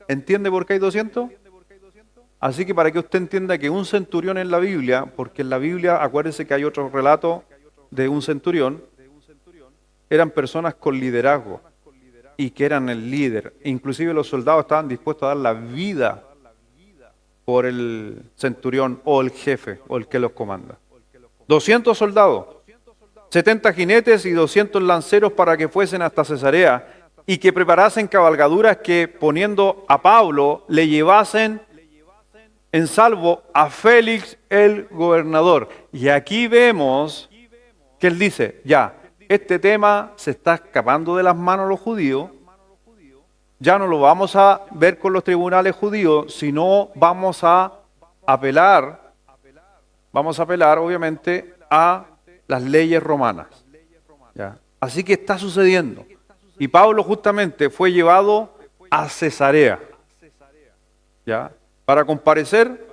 ¿Entiende por qué hay 200? Así que para que usted entienda que un centurión en la Biblia, porque en la Biblia, acuérdense que hay otro relato de un centurión, eran personas con liderazgo y que eran el líder. Inclusive los soldados estaban dispuestos a dar la vida por el centurión o el jefe o el que los comanda. 200 soldados. 70 jinetes y 200 lanceros para que fuesen hasta Cesarea y que preparasen cabalgaduras que, poniendo a Pablo, le llevasen en salvo a Félix el gobernador. Y aquí vemos que él dice, ya, este tema se está escapando de las manos de los judíos, ya no lo vamos a ver con los tribunales judíos, sino vamos a apelar obviamente a las leyes romanas. ¿Ya? Así que está sucediendo. Y Pablo justamente fue llevado a Cesarea, ¿ya? Para comparecer,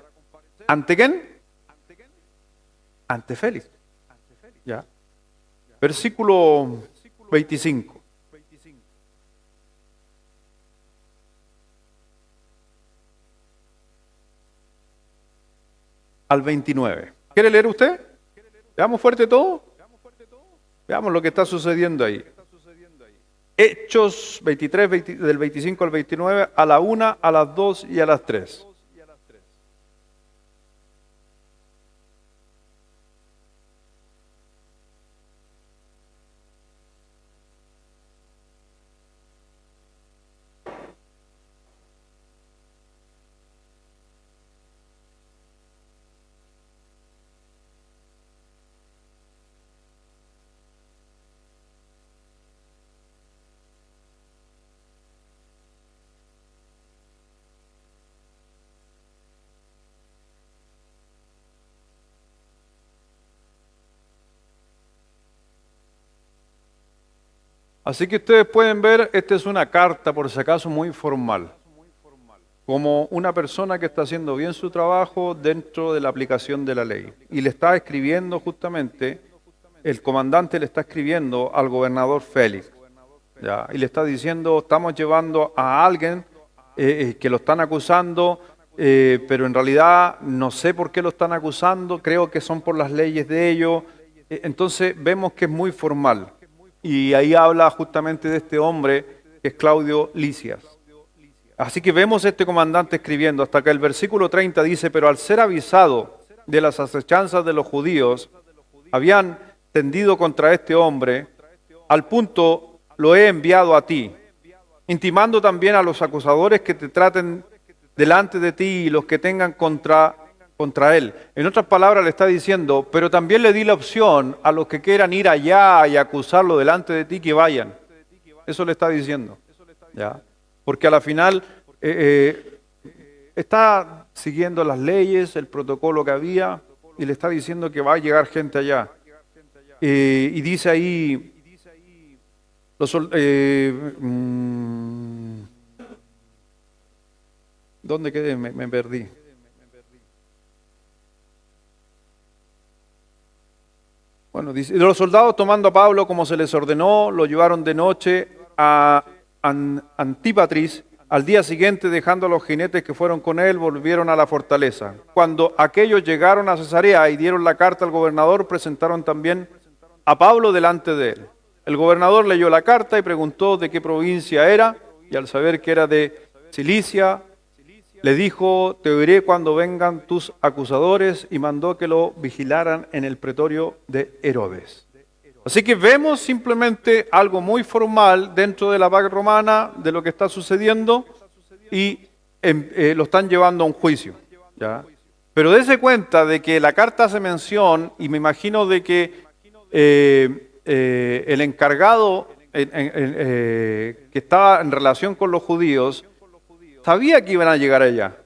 ¿ante quién? Ante Félix. ¿Ya? Versículo 25. Al 29. ¿Quiere leer usted? Veamos fuerte todo. Veamos lo que está sucediendo ahí. Hechos 23, del 25 al 29, a la 1, a las 2 y a las 3. Así que ustedes pueden ver, esta es una carta, por si acaso, muy formal. Como una persona que está haciendo bien su trabajo dentro de la aplicación de la ley. Y le está escribiendo justamente, el comandante le está escribiendo al gobernador Félix. ¿Ya? Y le está diciendo, estamos llevando a alguien que lo están acusando, pero en realidad no sé por qué lo están acusando, creo que son por las leyes de ellos. Entonces vemos que es muy formal. Y ahí habla justamente de este hombre que es Claudio Lisias. Así que vemos este comandante escribiendo, hasta que el versículo 30 dice, pero al ser avisado de las acechanzas de los judíos, habían tendido contra este hombre, al punto lo he enviado a ti, intimando también a los acusadores que te traten delante de ti y los que tengan contra él. En otras palabras le está diciendo, pero también le di la opción a los que quieran ir allá y acusarlo delante de ti que vayan. Eso le está diciendo. ¿Ya? Porque a la final está siguiendo las leyes, el protocolo que había, y le está diciendo que va a llegar gente allá. Y dice ahí, ¿dónde quedé? Me perdí. Bueno, dice, los soldados tomando a Pablo como se les ordenó, lo llevaron de noche a Antípatris. Al día siguiente, dejando a los jinetes que fueron con él, volvieron a la fortaleza. Cuando aquellos llegaron a Cesarea y dieron la carta al gobernador, presentaron también a Pablo delante de él. El gobernador leyó la carta y preguntó de qué provincia era, y al saber que era de Cilicia, le dijo, te oiré cuando vengan tus acusadores, y mandó que lo vigilaran en el pretorio de Herodes. Así que vemos simplemente algo muy formal dentro de la paz romana de lo que está sucediendo y lo están llevando a un juicio. ¿Ya? Pero dése cuenta de que la carta hace mención, y me imagino de que el encargado que estaba en relación con los judíos sabía que iban a llegar allá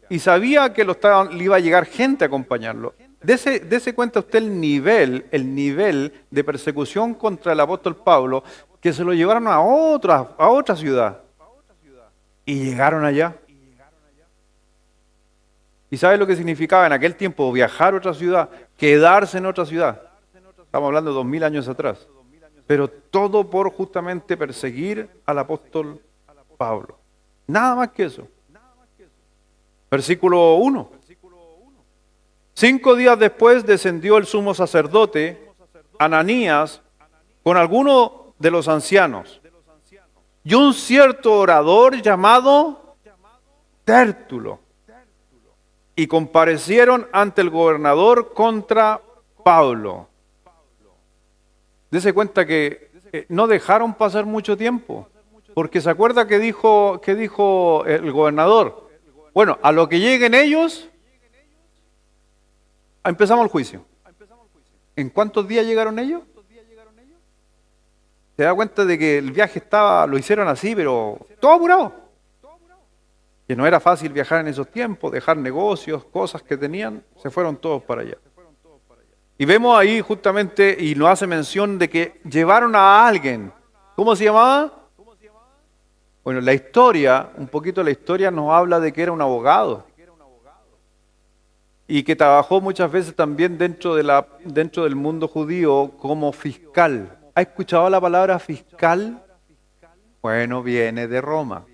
y sabía que le iba a llegar gente a acompañarlo. Dese cuenta usted el nivel de persecución contra el apóstol Pablo, que se lo llevaron a otra ciudad. Y llegaron allá. ¿Y sabe lo que significaba en aquel tiempo viajar a otra ciudad, quedarse en otra ciudad? Estamos hablando de 2000 años atrás. Pero todo por justamente perseguir al apóstol Pablo. Nada más que eso. Versículo 1. 5 días después descendió el sumo sacerdote, Ananías, con alguno de los ancianos, y un cierto orador llamado Tértulo, y comparecieron ante el gobernador contra Pablo. Dese cuenta que no dejaron pasar mucho tiempo, porque se acuerda que dijo el gobernador, bueno, a lo que lleguen ellos, empezamos el juicio. ¿En cuántos días llegaron ellos? Se da cuenta de que el viaje lo hicieron así, pero todo apurado. Que no era fácil viajar en esos tiempos, dejar negocios, cosas que tenían, se fueron todos para allá. Y vemos ahí justamente, y nos hace mención de que llevaron a alguien. ¿Cómo se llamaba? Bueno, la historia, un poquito la historia nos habla de que era un abogado. Y que trabajó muchas veces también dentro del mundo judío como fiscal. ¿Ha escuchado la palabra fiscal? Bueno, viene de Roma.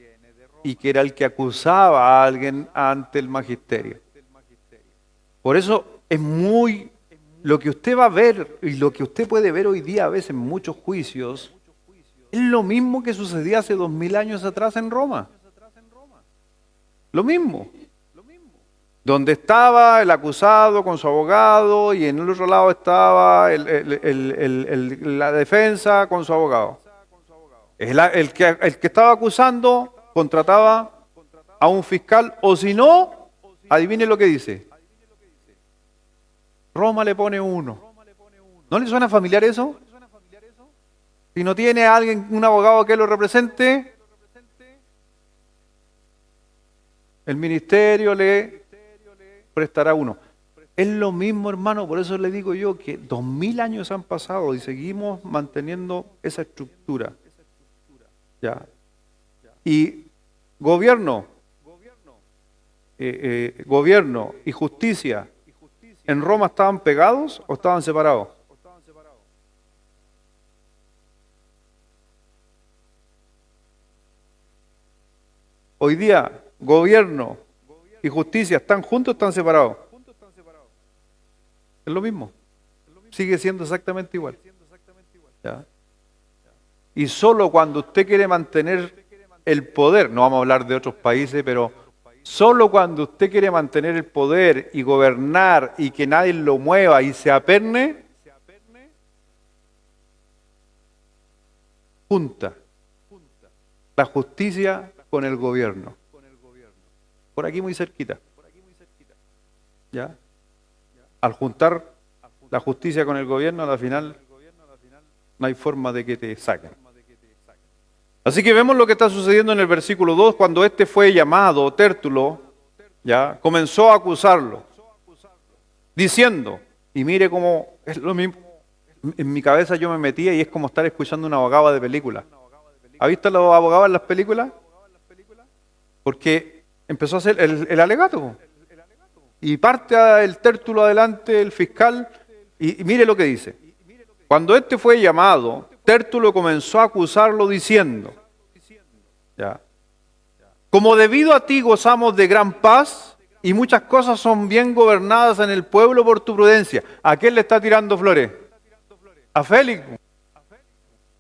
Y que era el que acusaba a alguien ante el magisterio. Por eso es lo que usted va a ver y lo que usted puede ver hoy día a veces en muchos juicios, es lo mismo que sucedía hace 2000 años atrás en Roma. Lo mismo. Donde estaba el acusado con su abogado y en el otro lado estaba la defensa con su abogado. El que estaba acusando contrataba a un fiscal, o si no, adivine lo que dice. Roma le pone uno. ¿No le suena familiar eso? Si no tiene a alguien, un abogado que lo represente, el ministerio le prestará uno. Es lo mismo, hermano, por eso le digo yo que 2000 años han pasado y seguimos manteniendo esa estructura. Ya. Y gobierno y justicia, ¿en Roma estaban pegados o estaban separados? Hoy día, gobierno y justicia, ¿están juntos o están separados? Es lo mismo. Sigue siendo exactamente igual. ¿Ya? Y solo cuando usted quiere mantener el poder, no vamos a hablar de otros países, pero solo cuando usted quiere mantener el poder y gobernar y que nadie lo mueva y se aperne, junta la justicia con el gobierno. Por aquí muy cerquita. ¿Ya? Al juntar la justicia con el gobierno, al final no hay forma de que te saquen. Así que vemos lo que está sucediendo en el versículo 2, cuando este fue llamado, Tértulo, ya comenzó a acusarlo, diciendo, y mire cómo es lo mismo, en mi cabeza yo me metía y es como estar escuchando una abogada de película. ¿Ha visto a los abogados en las películas? Porque empezó a hacer el alegato. Y parte el Tértulo adelante, el fiscal, y mire lo que dice. Cuando este fue llamado, Tértulo comenzó a acusarlo diciendo, ¿ya? Como debido a ti gozamos de gran paz y muchas cosas son bien gobernadas en el pueblo por tu prudencia. ¿A quién le está tirando flores? A Félix.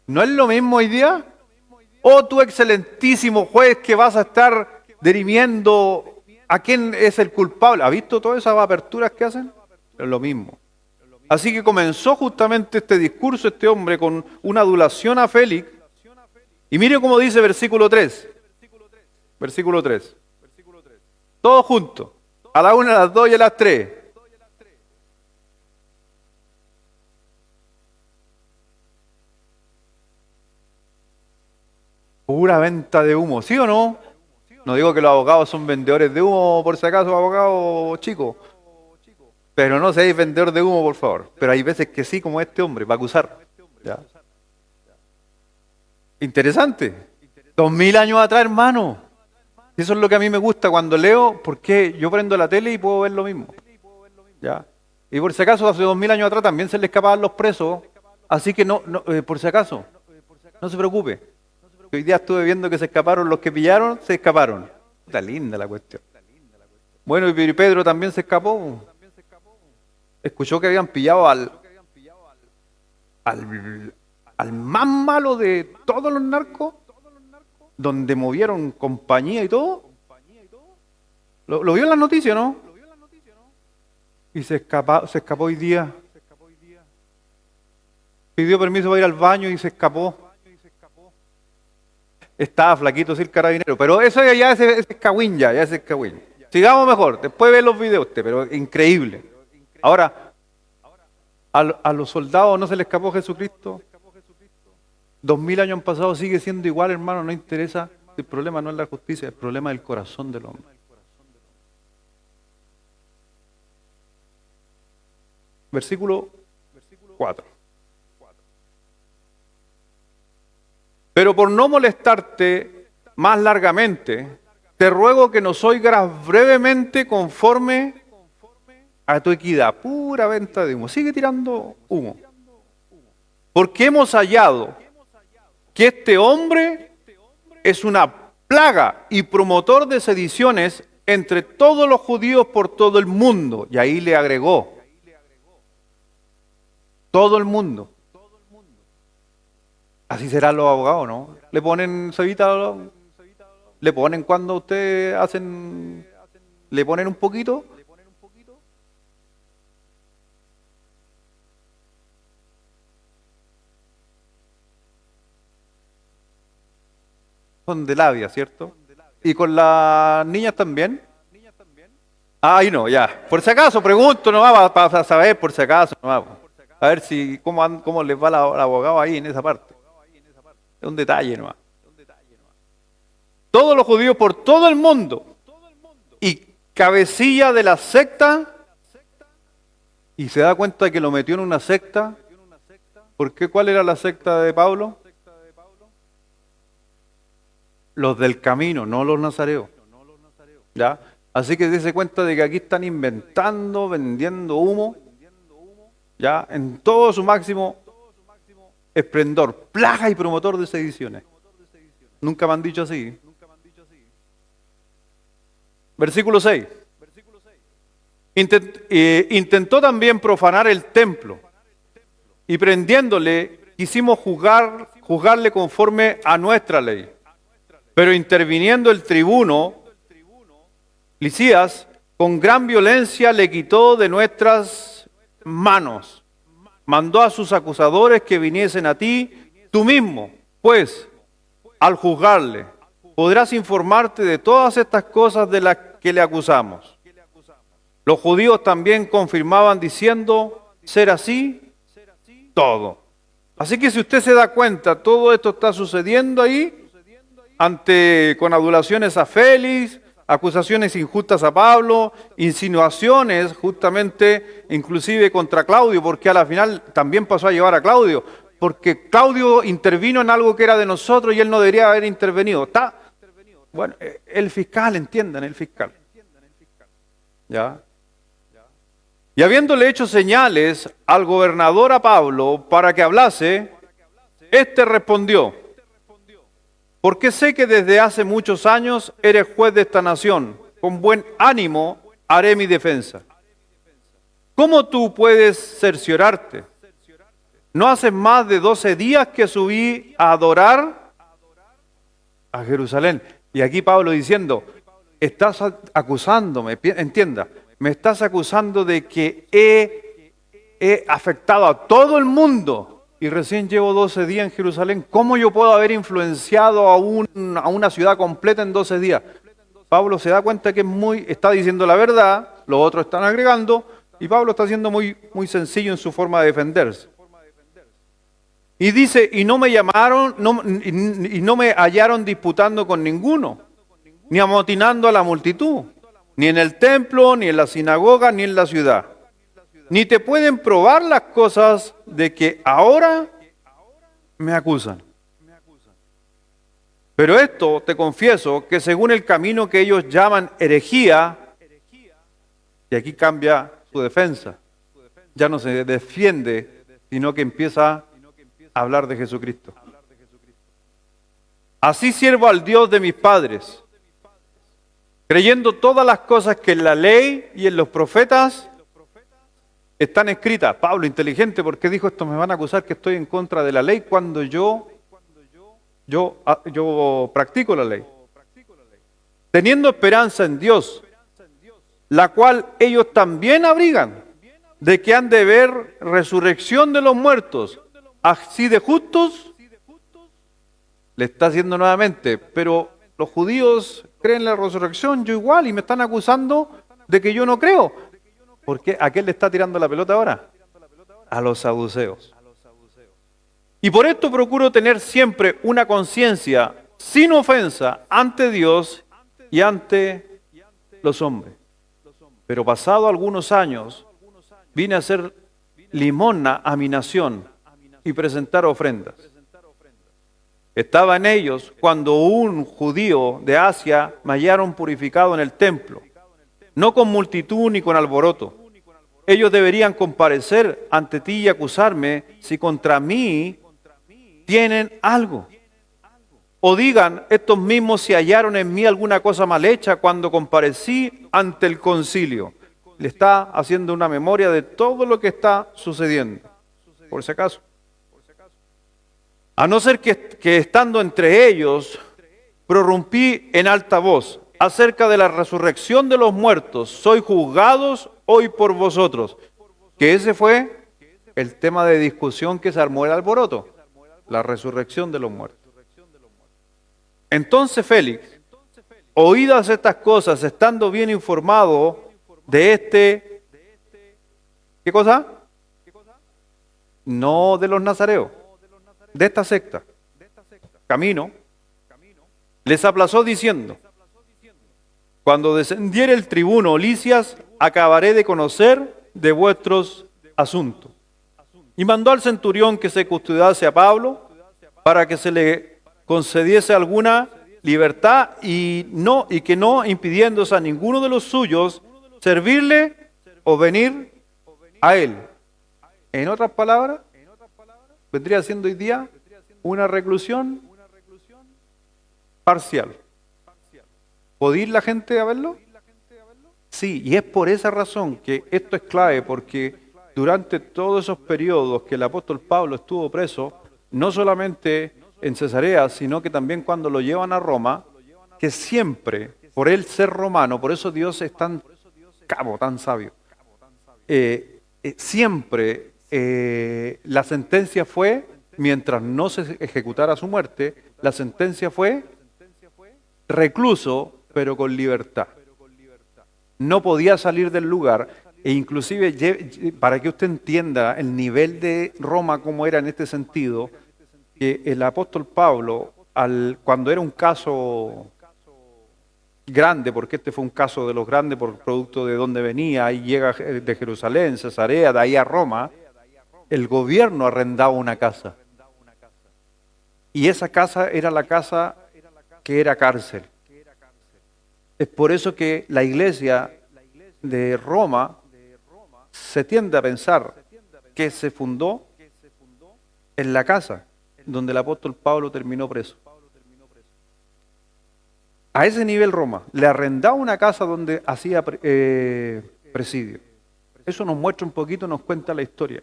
¿No es lo mismo hoy día? Oh, tu excelentísimo juez que vas a estar dirimiendo a quién es el culpable. ¿Ha visto todas esas aperturas que hacen? Es lo mismo. Así que comenzó justamente este discurso, este hombre, con una adulación a Félix. Y mire cómo dice versículo 3. Versículo 3. Todos juntos. A la 1, a las 2 y a las 3. Pura venta de humo, ¿sí o no? No digo que los abogados son vendedores de humo, por si acaso, abogados chicos. Pero no seáis vendedor de humo, por favor. Pero hay veces que sí, como este hombre, para acusar. ¿Ya? Interesante. 2000 años atrás, hermano. Eso es lo que a mí me gusta cuando leo, porque yo prendo la tele y puedo ver lo mismo. ¿Ya? Y por si acaso, hace 2000 años atrás también se le escapaban los presos. Así que por si acaso, no se preocupe. Hoy día estuve viendo que se escaparon, los que pillaron, se escaparon. Está linda la cuestión. Bueno, y Pedro también se escapó. Escuchó que habían pillado al más malo de todos los narcos, donde movieron compañía y todo. ¿Lo vio en las noticias, no? Y se escapó hoy día. pidió permiso para ir al baño y se escapó. Estaba flaquito, sí, el carabinero, pero eso ya es cagüín ya es cagüín. Sigamos mejor, después ve los videos usted, pero increíble. Ahora, a los soldados no se les escapó Jesucristo. 2000 años han pasado, sigue siendo igual, hermano, no interesa. El problema no es la justicia, el problema es el corazón del hombre. Versículo 4. Pero por no molestarte más largamente, te ruego que nos oigas brevemente conforme a tu equidad. Pura venta de humo. Sigue tirando humo. Porque hemos hallado que este hombre es una plaga y promotor de sediciones entre todos los judíos por todo el mundo. Y ahí le agregó, todo el mundo. Así serán los abogados, ¿no? Le ponen, Cevita, le ponen cuando ustedes hacen, le ponen un poquito. Son de labia, ¿cierto? ¿Y con las niñas también? Ah, ahí no, ya. Por si acaso, pregunto nomás para saber, por si acaso nomás. A ver si cómo les va al abogado ahí en esa parte. Es un detalle nomás. Todos los judíos por todo el mundo. Y cabecilla de la secta. Y se da cuenta de que lo metió en una secta. ¿Por qué? ¿Cuál era la secta de Pablo? Los del camino, no los nazareos. ¿Ya? Así que dése cuenta de que aquí están inventando, vendiendo humo. ¿Ya? En todo su máximo esplendor. Plaga y promotor de sediciones. Nunca me han dicho así. Versículo 6. Intentó también profanar el templo. Y prendiéndole, quisimos juzgarle conforme a nuestra ley. Pero interviniendo el tribuno, Lisías, con gran violencia le quitó de nuestras manos. Mandó a sus acusadores que viniesen a ti, tú mismo, pues, al juzgarle, podrás informarte de todas estas cosas de las que le acusamos. Los judíos también confirmaban diciendo, ser así, todo. Así que si usted se da cuenta, todo esto está sucediendo ahí, con adulaciones a Félix, acusaciones injustas a Pablo, insinuaciones justamente inclusive contra Claudio, porque a la final también pasó a llevar a Claudio, porque Claudio intervino en algo que era de nosotros y él no debería haber intervenido. Bueno, el fiscal, entiendan, el fiscal. ¿Ya? Y habiéndole hecho señales al gobernador a Pablo para que hablase, éste respondió, porque sé que desde hace muchos años eres juez de esta nación. Con buen ánimo haré mi defensa. ¿Cómo tú puedes cerciorarte? ¿No hace más de 12 días que subí a adorar a Jerusalén? Y aquí Pablo diciendo, estás acusándome, entienda, me estás acusando de que he afectado a todo el mundo. Y recién llevo 12 días en Jerusalén. ¿Cómo yo puedo haber influenciado a una ciudad completa en 12 días? Pablo se da cuenta que está diciendo la verdad, los otros están agregando, y Pablo está siendo muy sencillo en su forma de defenderse. Y dice, y no me llamaron, y no me hallaron disputando con ninguno, ni amotinando a la multitud, ni en el templo, ni en la sinagoga, ni en la ciudad. Ni te pueden probar las cosas de que ahora me acusan. Pero esto te confieso que según el camino que ellos llaman herejía, y aquí cambia su defensa, ya no se defiende, sino que empieza a hablar de Jesucristo. Así sirvo al Dios de mis padres, creyendo todas las cosas que en la ley y en los profetas están escritas. Pablo, inteligente, ¿por qué dijo esto? Me van a acusar que estoy en contra de la ley cuando yo practico la ley. Teniendo esperanza en Dios, la cual ellos también abrigan, de que han de ver resurrección de los muertos así de justos, le está haciendo nuevamente, pero los judíos creen en la resurrección, yo igual, y me están acusando de que yo no creo. ¿Por qué? ¿A quién le está tirando la pelota ahora? A los saduceos. Y por esto procuro tener siempre una conciencia sin ofensa ante Dios y ante los hombres. Pero pasado algunos años, vine a hacer limosna a mi nación y presentar ofrendas. Estaba en ellos cuando un judío de Asia me hallaron purificado en el templo, no con multitud ni con alboroto. Ellos deberían comparecer ante ti y acusarme si contra mí tienen algo. O digan, estos mismos si hallaron en mí alguna cosa mal hecha cuando comparecí ante el concilio. Le está haciendo una memoria de todo lo que está sucediendo, por si acaso. A no ser que estando entre ellos, prorrumpí en alta voz acerca de la resurrección de los muertos, soy juzgados hoy por vosotros. Que ese fue el tema de discusión que se armó el alboroto, la resurrección de los muertos. Entonces Félix, oídas estas cosas, estando bien informado de ¿qué cosa? No de los nazareos, de esta secta, Camino, les aplazó diciendo, cuando descendiere el tribuno Lisias, acabaré de conocer de vuestros asuntos. Y mandó al centurión que se custodiase a Pablo para que se le concediese alguna libertad y que no impidiéndose a ninguno de los suyos servirle o venir a él. En otras palabras, vendría siendo hoy día una reclusión parcial. ¿Puede ir la gente a verlo? Sí, y es por esa razón que esto es clave, porque durante todos esos periodos que el apóstol Pablo estuvo preso, no solamente en Cesarea, sino que también cuando lo llevan a Roma, que siempre, por él ser romano, por eso Dios es tan cabo, tan sabio, siempre la sentencia fue, mientras no se ejecutara su muerte, la sentencia fue recluso, pero con libertad. No podía salir del lugar, e inclusive, para que usted entienda el nivel de Roma como era en este sentido, que el apóstol Pablo, cuando era un caso grande, porque este fue un caso de los grandes por producto de donde venía, y llega de Jerusalén, Cesarea, de ahí a Roma, el gobierno arrendaba una casa. Y esa casa era la casa que era cárcel. Es por eso que la iglesia de Roma se tiende a pensar que se fundó en la casa donde el apóstol Pablo terminó preso. A ese nivel Roma le arrendaba una casa donde hacía presidio. Eso nos muestra un poquito, nos cuenta la historia.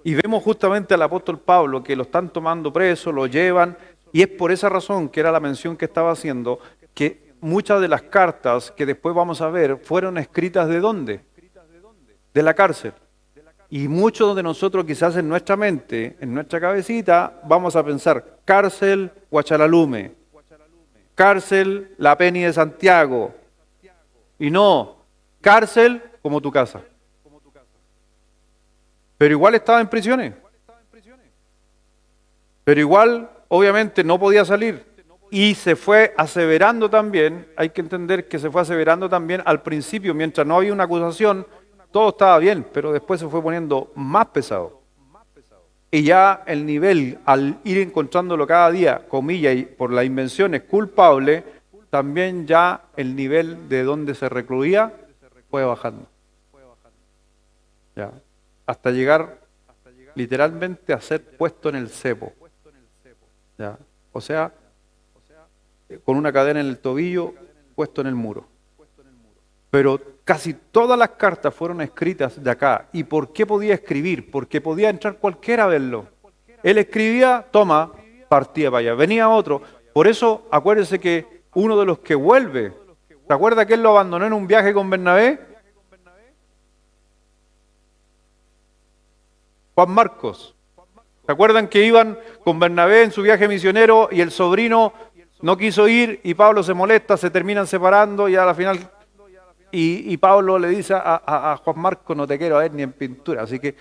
Y vemos justamente al apóstol Pablo que lo están tomando preso, lo llevan, y es por esa razón que era la mención que estaba haciendo, que muchas de las cartas que después vamos a ver fueron escritas ¿de dónde? De la cárcel. Y muchos de nosotros quizás en nuestra mente, en nuestra cabecita, vamos a pensar cárcel Huachalalume, cárcel La Peni de Santiago, y no, cárcel como tu casa. Pero igual estaba en prisiones. Pero igual, obviamente, no podía salir. Y se fue aseverando también, hay que entender que se fue aseverando también al principio, mientras no había una acusación, todo estaba bien, pero después se fue poniendo más pesado. Y ya el nivel, al ir encontrándolo cada día, comillas, y por las invenciones culpable, también ya el nivel de donde se recluía fue bajando. Ya. Hasta llegar literalmente a ser puesto en el cepo. ¿Ya? O sea, con una cadena en el tobillo, puesto en el muro. Pero casi todas las cartas fueron escritas de acá. ¿Y por qué podía escribir? Porque podía entrar cualquiera a verlo. Él escribía, toma, partía para allá. Venía otro. Por eso, acuérdese que uno de los que vuelve, ¿se acuerda que él lo abandonó en un viaje con Bernabé? Juan Marcos. ¿Se acuerdan que iban con Bernabé en su viaje misionero y el sobrino no quiso ir y Pablo se molesta, se terminan separando y a la final... Y Pablo le dice a Juan Marco, no te quiero ver ni en pintura. Así que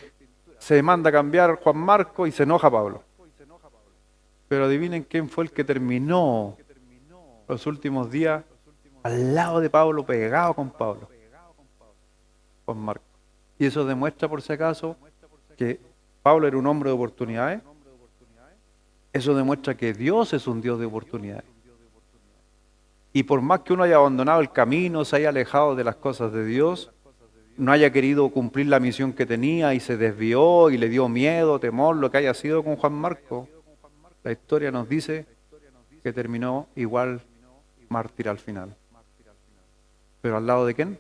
se manda a cambiar Juan Marco y se enoja Pablo. Pero adivinen quién fue el que terminó los últimos días al lado de Pablo, pegado con Pablo. Juan Marco. Y eso demuestra, por si acaso, que Pablo era un hombre de oportunidades. Eso demuestra que Dios es un Dios de oportunidades. Y por más que uno haya abandonado el camino, se haya alejado de las cosas de Dios, no haya querido cumplir la misión que tenía y se desvió y le dio miedo, temor, lo que haya sido con Juan Marco, la historia nos dice que terminó igual mártir al final. ¿Pero al lado de quién?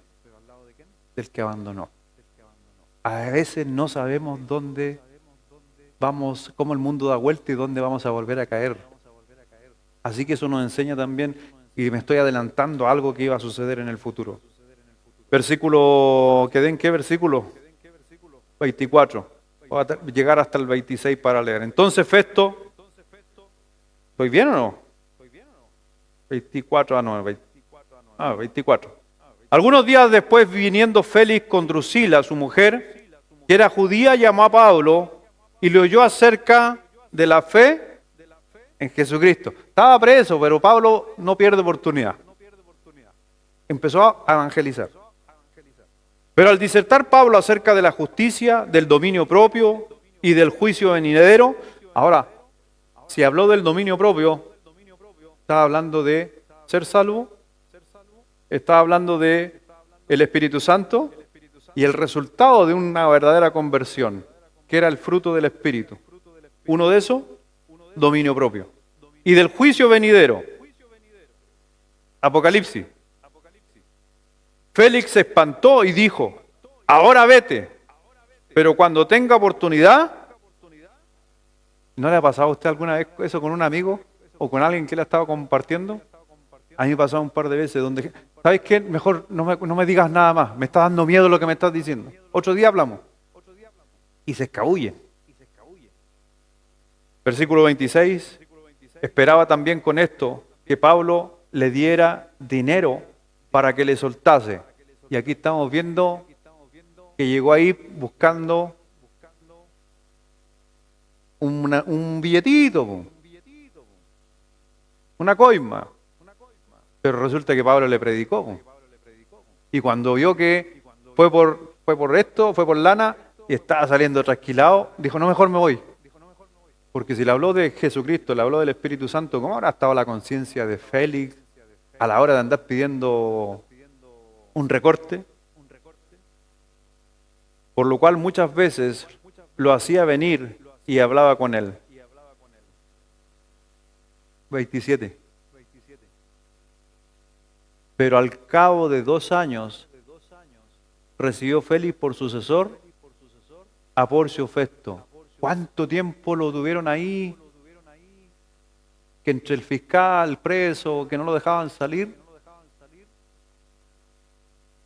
Del que abandonó. A veces no sabemos dónde vamos, cómo el mundo da vuelta y dónde vamos a volver a caer. Así que eso nos enseña también, y me estoy adelantando a algo que iba a suceder en el futuro. Versículo, ¿qué versículo? 24. Voy a llegar hasta el 26 para leer. Entonces Festo, ¿estoy bien o no? 24, 24. Algunos días después, viniendo Félix con Drusila, su mujer, que era judía, llamó a Pablo y le oyó acerca de la fe en Jesucristo. Estaba preso, pero Pablo no pierde oportunidad. Empezó a evangelizar. Pero al disertar Pablo acerca de la justicia, del dominio propio y del juicio venidero, ahora, si habló del dominio propio, estaba hablando de ser salvo, estaba hablando de el Espíritu Santo y el resultado de una verdadera conversión, que era el fruto del Espíritu. Uno de esos, dominio propio. Y del juicio venidero, Apocalipsis. Félix se espantó y dijo, ahora vete, pero cuando tenga oportunidad, ¿no le ha pasado a usted alguna vez eso con un amigo o con alguien que le ha estado compartiendo? A mí me ha pasado un par de veces donde, ¿sabes qué? Mejor no me digas nada más, me está dando miedo lo que me estás diciendo. Otro día hablamos. Y se escabulle. Versículo 26, esperaba también con esto que Pablo le diera dinero para que le soltase. Y aquí estamos viendo que llegó ahí buscando un billetito, una coima. Pero resulta que Pablo le predicó. Y cuando vio que fue por esto, fue por lana, y estaba saliendo trasquilado, dijo, no, mejor me voy. Porque si le habló de Jesucristo, le habló del Espíritu Santo, ¿cómo habrá estado la conciencia de Félix a la hora de andar pidiendo un recorte? Por lo cual muchas veces lo hacía venir y hablaba con él. 27. Pero al cabo de 2 años recibió Félix por sucesor a Porcio Festo. ¿Cuánto tiempo lo tuvieron ahí? Que entre el fiscal, preso, que no lo dejaban salir.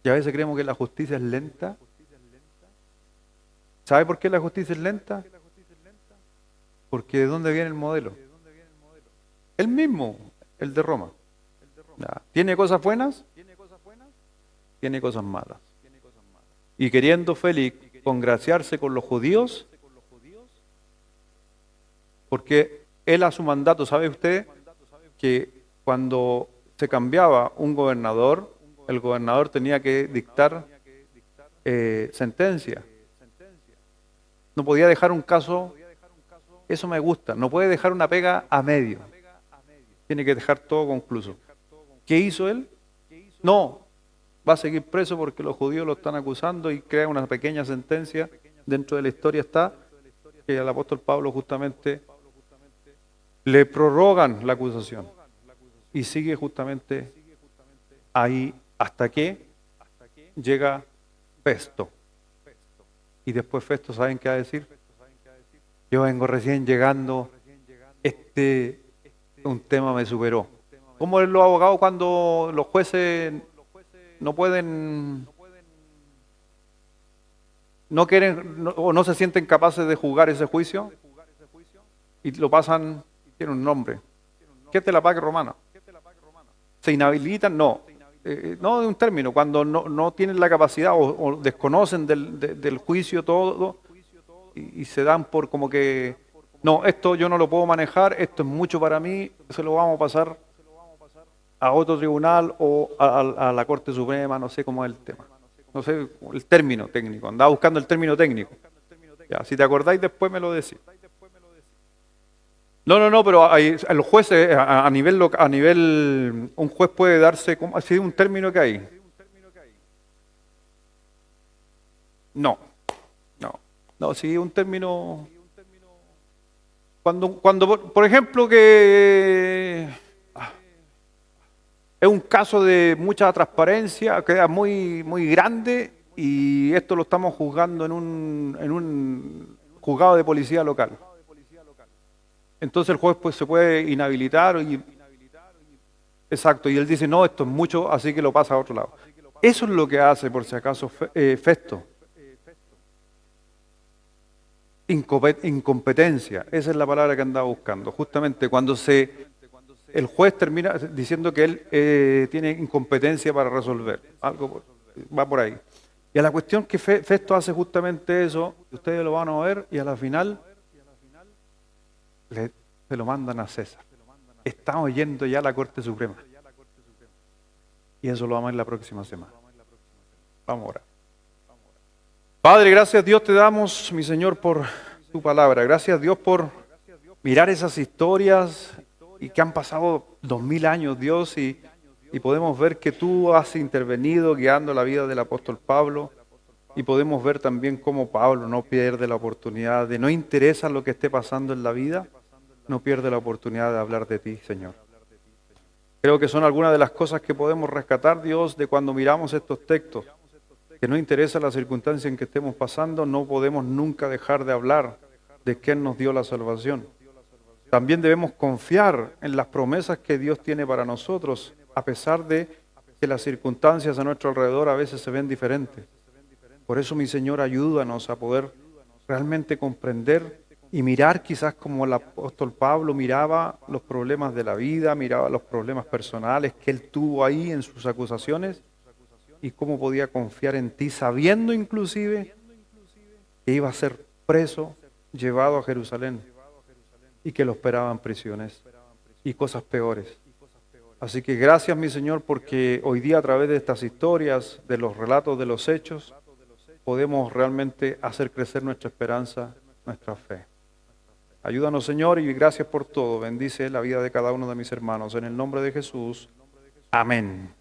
Y a veces creemos que la justicia es lenta. ¿Sabe por qué la justicia es lenta? Porque ¿de dónde viene el modelo? El mismo, el de Roma. ¿Tiene cosas buenas? Tiene cosas malas. Y queriendo Félix congraciarse con los judíos, porque él a su mandato, ¿sabe usted? Que cuando se cambiaba un gobernador, el gobernador tenía que dictar sentencia. No podía dejar un caso, eso me gusta, no puede dejar una pega a medio. Tiene que dejar todo concluso. ¿Qué hizo él? No, va a seguir preso porque los judíos lo están acusando y crea una pequeña sentencia. Dentro de la historia está que al apóstol Pablo justamente le prorrogan la acusación y sigue justamente ahí hasta que llega Festo. Y después Festo, ¿saben qué va a decir? Yo vengo recién llegando, un tema me superó. ¿Cómo es los abogados cuando los jueces no pueden, no quieren o no se sienten capaces de juzgar ese juicio? y lo pasan, tiene un nombre. ¿Qué es de la PAC romana? ¿Se inhabilitan? No. No de un término, cuando no tienen la capacidad o desconocen del juicio todo y se dan por como que, no, esto yo no lo puedo manejar, esto es mucho para mí, se lo vamos a pasar a otro tribunal o a la Corte Suprema, no sé cómo es el tema. No sé el término técnico, andaba buscando el término técnico. Ya, si te acordáis después me lo decís. No, pero los jueces, a nivel, un juez puede darse, así un término que hay. No, sí, un término, cuando, por ejemplo, que es un caso de mucha transparencia, queda muy grande y esto lo estamos juzgando en un juzgado de policía local. Entonces el juez pues se puede inhabilitar exacto, y él dice, no, esto es mucho, así que lo pasa a otro lado. Eso es lo que hace, por si acaso, Festo. Incompetencia, esa es la palabra que andaba buscando. Justamente cuando el juez termina diciendo que él tiene incompetencia para resolver. Algo va por ahí. Y a la cuestión que Festo hace justamente eso, ustedes lo van a ver, y a la final se lo mandan a César. Estamos yendo ya a la Corte Suprema. Y eso lo vamos a ver la próxima semana. Vamos ahora. Padre, gracias Dios te damos, mi Señor, por tu palabra. Gracias Dios por mirar esas historias y que han pasado 2000 años, Dios, y podemos ver que tú has intervenido guiando la vida del apóstol Pablo. Y podemos ver también cómo Pablo no pierde la oportunidad de, no interesa lo que esté pasando en la vida, no pierde la oportunidad de hablar de ti, Señor. Creo que son algunas de las cosas que podemos rescatar, Dios, de cuando miramos estos textos. Que no interesa la circunstancia en que estemos pasando, no podemos nunca dejar de hablar de quién nos dio la salvación. También debemos confiar en las promesas que Dios tiene para nosotros, a pesar de que las circunstancias a nuestro alrededor a veces se ven diferentes. Por eso, mi Señor, ayúdanos a poder realmente comprender y mirar quizás como el apóstol Pablo miraba los problemas de la vida, miraba los problemas personales que él tuvo ahí en sus acusaciones y cómo podía confiar en ti, sabiendo inclusive que iba a ser preso, llevado a Jerusalén y que lo esperaban prisiones y cosas peores. Así que gracias, mi Señor, porque hoy día a través de estas historias, de los relatos de los hechos, podemos realmente hacer crecer nuestra esperanza, nuestra fe. Ayúdanos, Señor, y gracias por todo. Bendice la vida de cada uno de mis hermanos. En el nombre de Jesús. Amén.